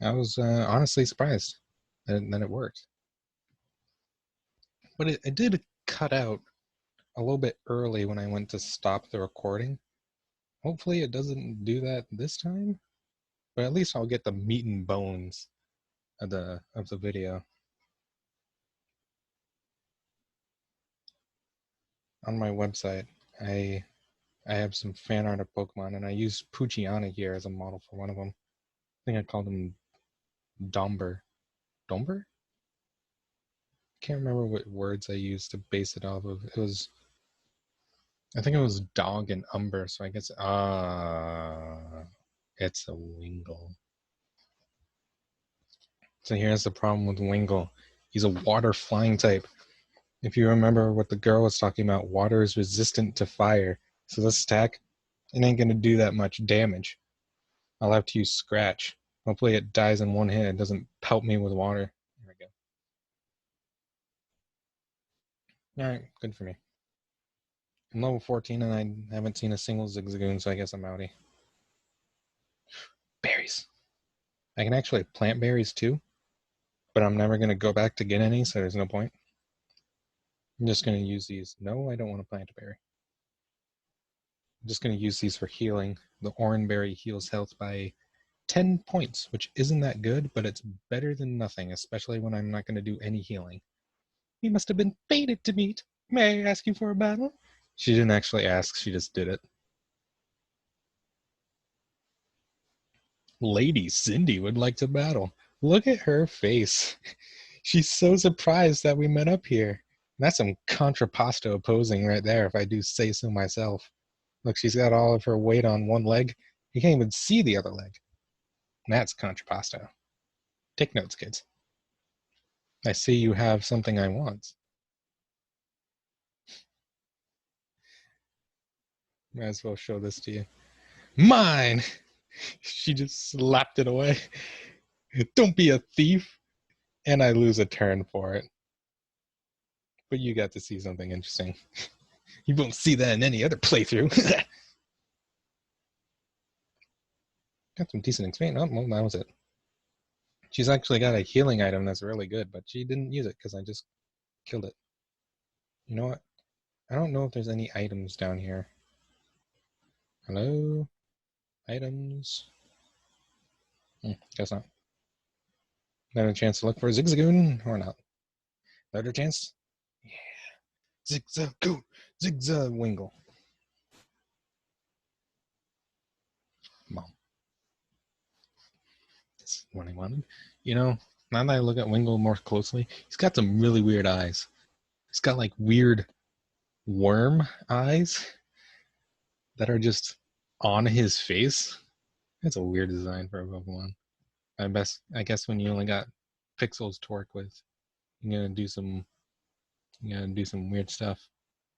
I was honestly surprised that it worked, but it did cut out a little bit early when I went to stop the recording. Hopefully it doesn't do that this time, but at least I'll get the meat and bones of the video. On my website, I I have some fan art of Pokemon, and I use Poochyena here as a model for one of them. I think I called him Domber. Domber? Can't remember what words I used to base it off of. I think it was dog and umber, so I guess it's a Wingull. So here's the problem with Wingull. He's a water flying type. If you remember what the girl was talking about, water is resistant to fire. So this attack, it ain't gonna do that much damage. I'll have to use Scratch. Hopefully it dies in one hit. It doesn't pelt me with water. There we go. Alright, good for me. I'm level 14 and I haven't seen a single Zigzagoon, so I guess I'm outie. Berries. I can actually plant berries too, but I'm never going to go back to get any, so there's no point. I'm just going to use these. No, I don't want to plant a berry. I'm just going to use these for healing. The orange berry heals health by 10 points, which isn't that good, but it's better than nothing, especially when I'm not going to do any healing. You must have been fated to meet. May I ask you for a battle? She didn't actually ask, she just did it. Lady Cindy would like to battle. Look at her face. She's so surprised that we met up here. That's some contrapposto posing right there, if I do say so myself. Look, she's got all of her weight on one leg. You can't even see the other leg. That's contrapposto. Take notes, kids. I see you have something I want. Might as well show this to you. Mine! She just slapped it away. Don't be a thief! And I lose a turn for it. But you got to see something interesting. You won't see that in any other playthrough. Got some decent experience. Oh, well, that was it. She's actually got a healing item that's really good, but she didn't use it because I just killed it. You know what? I don't know if there's any items down here. Hello? Items? Guess not. Another chance to look for a Zigzagoon or not? Another chance? Yeah. Zigzagoon! Zigzawingle. Mom. That's what I wanted. You know, now that I look at Wingle more closely, he's got some really weird eyes. He's got like weird worm eyes that are just on his face. That's a weird design for a Pokemon. I guess when you only got pixels to work with, you're gonna do some weird stuff.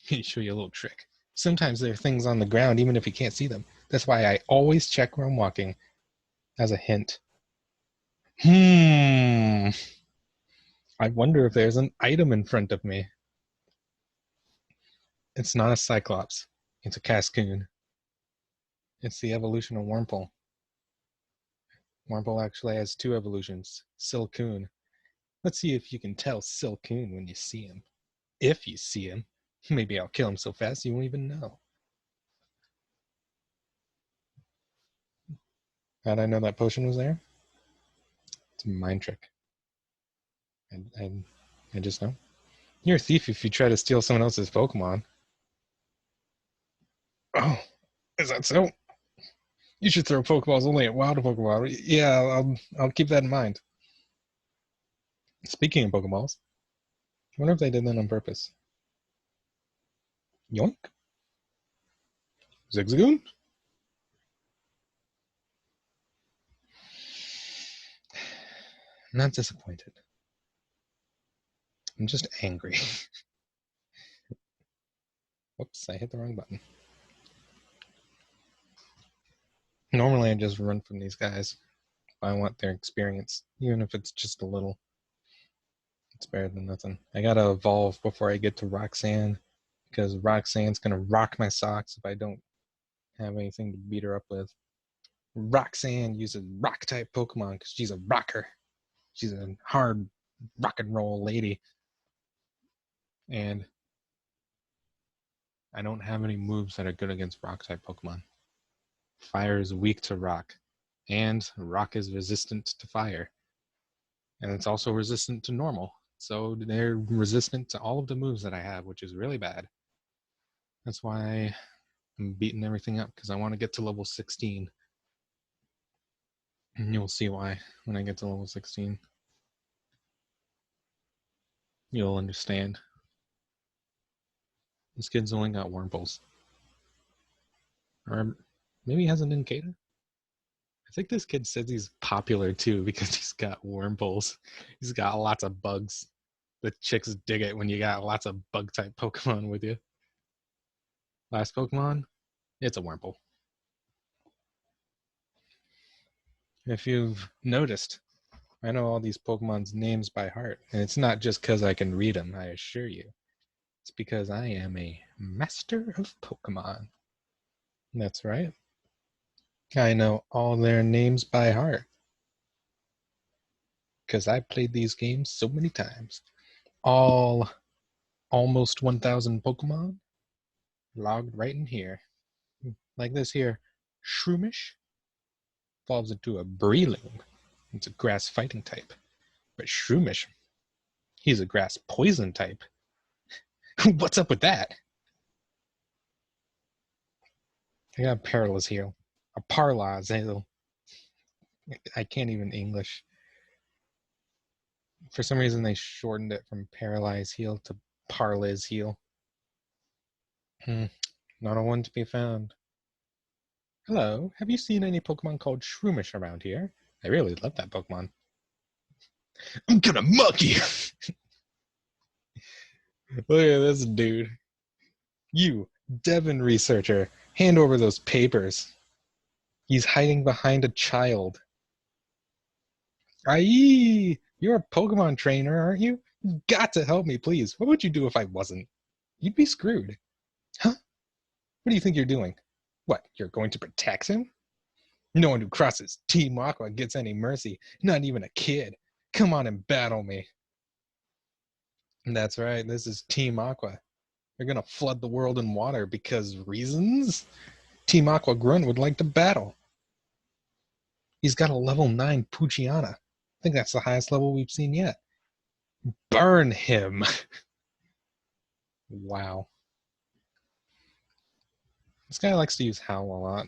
Show you a little trick. Sometimes there are things on the ground even if you can't see them. That's why I always check where I'm walking as a hint. I wonder if there's an item in front of me. It's not a Cyclops. It's a Cascoon. It's the evolution of Wurmple. Wurmple actually has two evolutions. Silcoon. Let's see if you can tell Silcoon when you see him. If you see him. Maybe I'll kill him so fast you won't even know. How'd I know that potion was there? It's a mind trick. I just know. You're a thief if you try to steal someone else's Pokemon. Oh, is that so? You should throw Pokeballs only at wild Pokemon. Yeah, I'll keep that in mind. Speaking of Pokeballs, I wonder if they did that on purpose. Yoink. Zigzagoon? I'm not disappointed. I'm just angry. Whoops, I hit the wrong button. Normally I just run from these guys. I want their experience, even if it's just a little. It's better than nothing. I gotta evolve before I get to Roxanne, because Roxanne's gonna rock my socks if I don't have anything to beat her up with. Roxanne uses rock type Pokemon because she's a rocker. She's a hard rock and roll lady. And I don't have any moves that are good against rock type Pokemon. Fire is weak to rock, and rock is resistant to fire. And it's also resistant to normal. So they're resistant to all of the moves that I have, which is really bad. That's why I'm beating everything up, because I want to get to level 16. And you'll see why when I get to level 16. You'll understand. This kid's only got Wurmples. Or maybe he has an Incada? I think this kid says he's popular too because he's got Wurmples. He's got lots of bugs. The chicks dig it when you got lots of bug type Pokemon with you. Last Pokemon, it's a Wurmple. If you've noticed, I know all these Pokemon's names by heart, and it's not just because I can read them, I assure you. It's because I am a master of Pokemon. That's right. I know all their names by heart because I played these games so many times. Almost 1,000 Pokemon logged right in here. Like this here, Shroomish evolves into a Breloom. It's a grass fighting type. But Shroomish, he's a grass poison type. What's up with that? I got Paralyze Heal. A Parlaz Heal. I can't even English. For some reason, they shortened it from Paralyze Heal to Parlez Heal. Not a one to be found. Hello, have you seen any Pokemon called Shroomish around here? I really love that Pokemon. I'm gonna muck you! Look at this dude. You, Devon researcher, hand over those papers. He's hiding behind a child. Aye, you're a Pokemon trainer, aren't you? You've got to help me, please. What would you do if I wasn't? You'd be screwed. Huh? What do you think you're doing? What, you're going to protect him? No one who crosses Team Aqua gets any mercy, not even a kid. Come on and battle me. That's right, this is Team Aqua. They're gonna flood the world in water because reasons? Team Aqua Grunt would like to battle. He's got a level 9 Poochyena. I think that's the highest level we've seen yet. Burn him! Wow. This guy likes to use Howl a lot.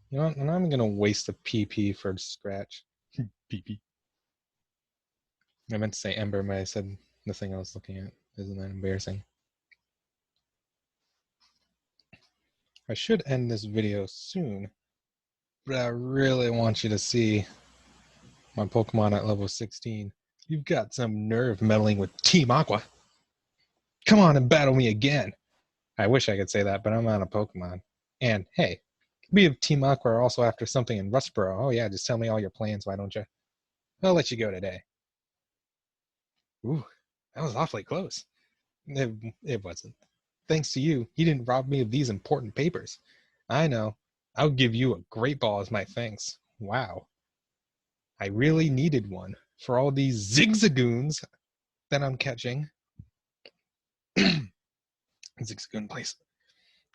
You know what? And I'm gonna waste a PP for a scratch. PP. I meant to say Ember, but I said the thing I was looking at. Isn't that embarrassing? I should end this video soon, but I really want you to see my Pokemon at level 16. You've got some nerve meddling with Team Aqua. Come on and battle me again. I wish I could say that, but I'm out of Pokemon. And hey, we of Team Aqua are also after something in Rustboro. Oh yeah, just tell me all your plans, why don't you? I'll let you go today. Ooh, that was awfully close. It wasn't. Thanks to you, he didn't rob me of these important papers. I know. I'll give you a great ball as my thanks. Wow. I really needed one for all these zigzagoons that I'm catching. Zigzagoon place.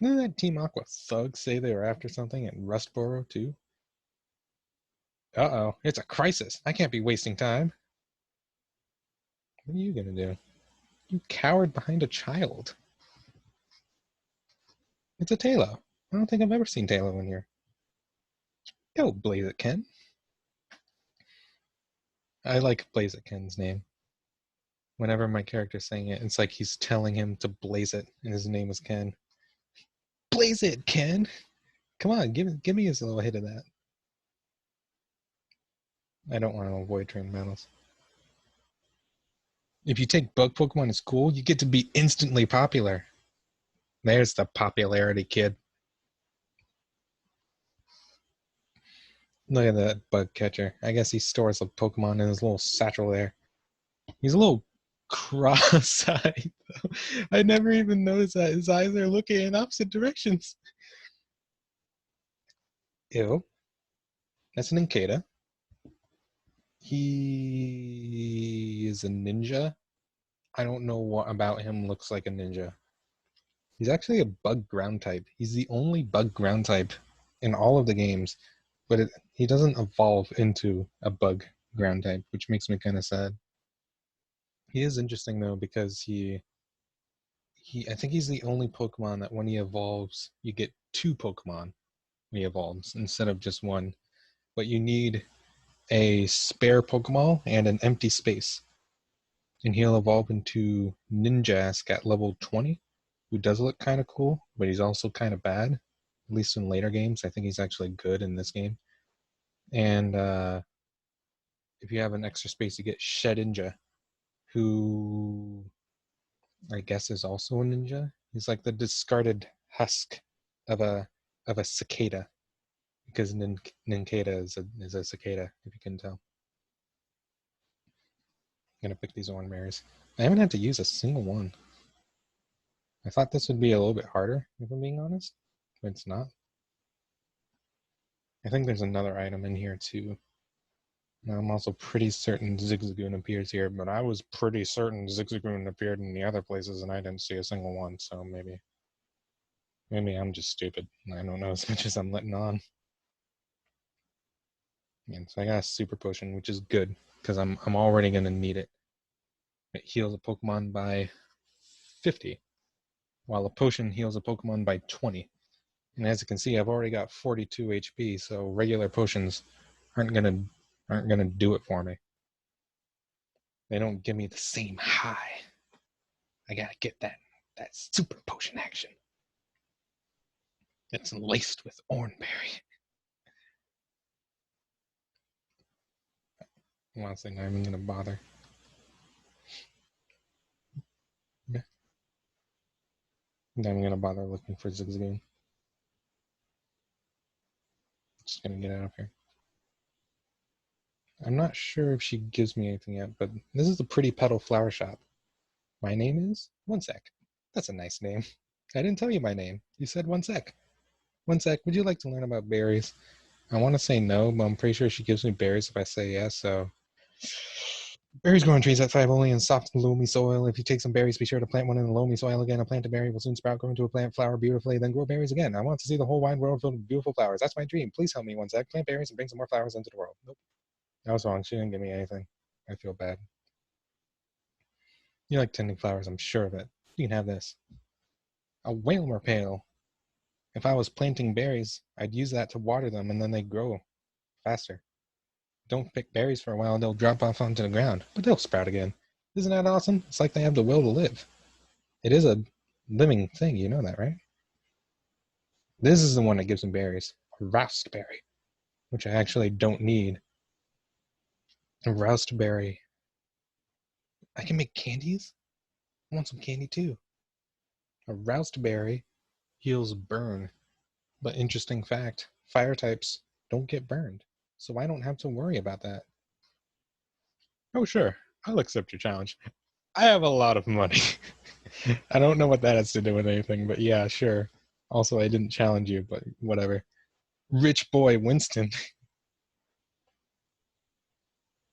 Didn't that Team Aqua thug say they were after something in Rustboro too? Uh-oh, it's a crisis. I can't be wasting time. What are you gonna do? You cowered behind a child. It's a Tailo. I don't think I've ever seen Tailo in here. Go, Blaziken. I like Blaziken's name. Whenever my character's saying it, it's like he's telling him to blaze it, and his name is Ken. Blaze it, Ken! Come on, give me a little hit of that. I don't want to avoid train battles. If you take bug Pokemon in school, you get to be instantly popular. There's the popularity kid. Look at that bug catcher. I guess he stores a Pokemon in his little satchel there. He's a little cross-eyed, though. I never even noticed that his eyes are looking in opposite directions. Ew. That's an Inkata. He is a ninja. I don't know what about him looks like a ninja. He's actually a bug ground type. He's the only bug ground type in all of the games, but he doesn't evolve into a bug ground type, which makes me kind of sad. He is interesting though because he I think he's the only Pokemon that when he evolves, you get two Pokemon when he evolves instead of just one. But you need a spare Pokemon and an empty space. And he'll evolve into Ninjask at level 20, who does look kind of cool, but he's also kind of bad. At least in later games. I think he's actually good in this game. And if you have an extra space, you get Shedinja, who I guess is also a ninja. He's like the discarded husk of a cicada, because Nincada is a cicada, if you can tell. I'm gonna pick these orange berries. I haven't had to use a single one. I thought this would be a little bit harder, if I'm being honest, but it's not. I think there's another item in here too. Now, I'm also pretty certain Zigzagoon appears here, but I was pretty certain Zigzagoon appeared in the other places and I didn't see a single one, so maybe I'm just stupid. I don't know as much as I'm letting on. And so I got a super potion, which is good because I'm already gonna need it. It heals a Pokemon by 50, while a potion heals a Pokemon by 20. And as you can see, I've already got 42 HP, so regular potions aren't gonna do it for me. They don't give me the same high. I gotta get that super potion action. It's laced with oranberry. Honestly, not even gonna bother. Not even gonna bother looking for Zigzagoon. Just gonna get out of here. I'm not sure if she gives me anything yet, but this is a pretty petal flower shop. My name is One Sec. That's a nice name. I didn't tell you my name. You said One Sec. One Sec, would you like to learn about berries? I want to say no, but I'm pretty sure she gives me berries if I say yes, so berries grow on trees at 5 only in soft, loamy soil. If you take some berries, be sure to plant one in the loamy soil again. A planted berry will soon sprout, grow into a plant, flower beautifully, then grow berries again. I want to see the whole wide world filled with beautiful flowers. That's my dream. Please help me, One Sec. Plant berries and bring some more flowers into the world. Nope. I was wrong. She didn't give me anything. I feel bad. You like tending flowers, I'm sure of it. You can have this. A whalmer pail. If I was planting berries, I'd use that to water them and then they grow faster. Don't pick berries for a while, they'll drop off onto the ground, but they'll sprout again. Isn't that awesome? It's like they have the will to live. It is a living thing, you know that, right? This is the one that gives them berries. A roust berry, which I actually don't need. A roust berry. I can make candies? I want some candy too. A roust berry heals burn. But interesting fact, fire types don't get burned. So I don't have to worry about that. Oh, sure. I'll accept your challenge. I have a lot of money. I don't know what that has to do with anything, but yeah, sure. Also, I didn't challenge you, but whatever. Rich boy Winston.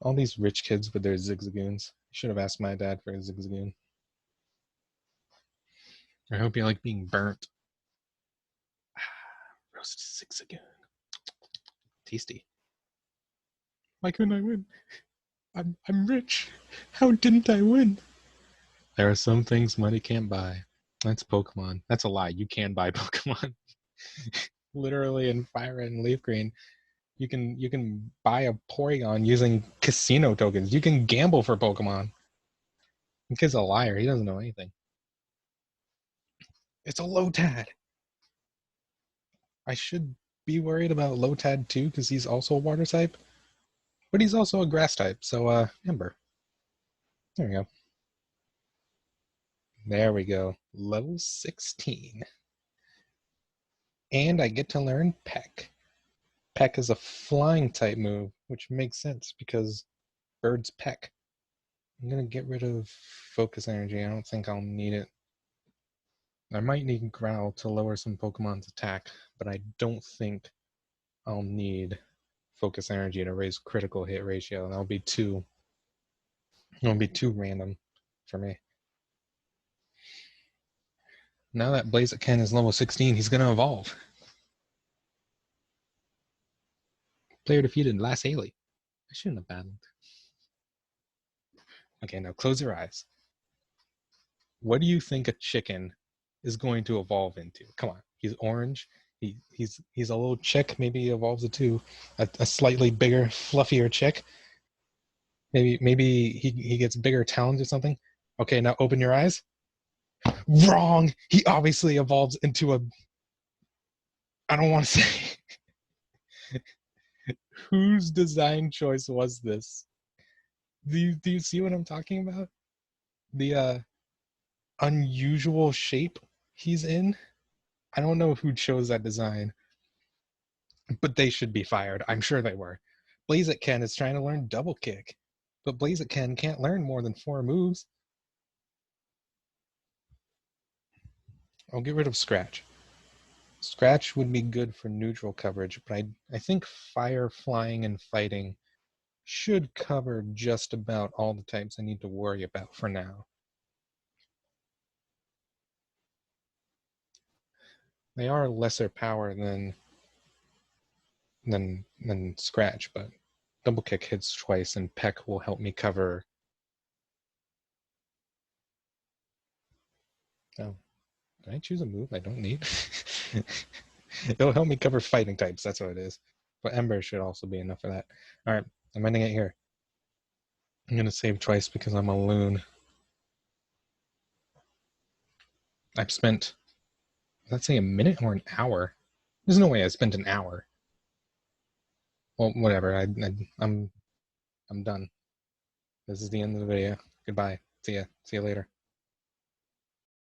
All these rich kids with their zigzagoons. Should have asked my dad for a zigzagoon. I hope you like being burnt. Roasted zigzagoon. Tasty. Why couldn't I win? I'm rich. How didn't I win? There are some things money can't buy. That's Pokemon. That's a lie. You can buy Pokemon. Literally in Fire Red and Leaf Green, you can buy a Porygon using casino tokens. You can gamble for Pokemon. The kid's a liar. He doesn't know anything. It's a Lotad. I should be worried about Lotad too, because he's also a water type. But he's also a grass type, so Ember. There we go. There we go. Level 16. And I get to learn Peck. Peck is a flying type move, which makes sense because birds peck. I'm going to get rid of focus energy. I don't think I'll need it. I might need Growl to lower some Pokemon's attack, but I don't think I'll need focus energy to raise critical hit ratio. It'll be too random for me. Now that Blaziken is level 16, he's going to evolve. Player defeated last Haley. I shouldn't have battled. Okay, now close your eyes. What do you think a chicken is going to evolve into? Come on, he's orange. He's a little chick. Maybe he evolves into a slightly bigger, fluffier chick. Maybe he gets bigger talons or something. Okay, now open your eyes. Wrong. He obviously evolves into a. I don't want to say. Whose design choice was this? Do you see what I'm talking about? The unusual shape he's in. I don't know who chose that design, but they should be fired. I'm sure they were. Blaziken is trying to learn double kick, but Blaziken can't learn more than 4 moves. I'll get rid of Scratch. Scratch would be good for neutral coverage, but I think Fire, Flying, and Fighting should cover just about all the types I need to worry about for now. They are lesser power than Scratch, but double kick hits twice and Peck will help me cover. Oh, did I choose a move I don't need? It'll help me cover fighting types, that's what it is. But Ember should also be enough for that. Alright, I'm ending it here. I'm gonna save twice because I'm a loon. I've spent, let's say, a minute or an hour. There's no way I spent an hour. Well, whatever. I'm done. This is the end of the video. Goodbye. See ya. See you later.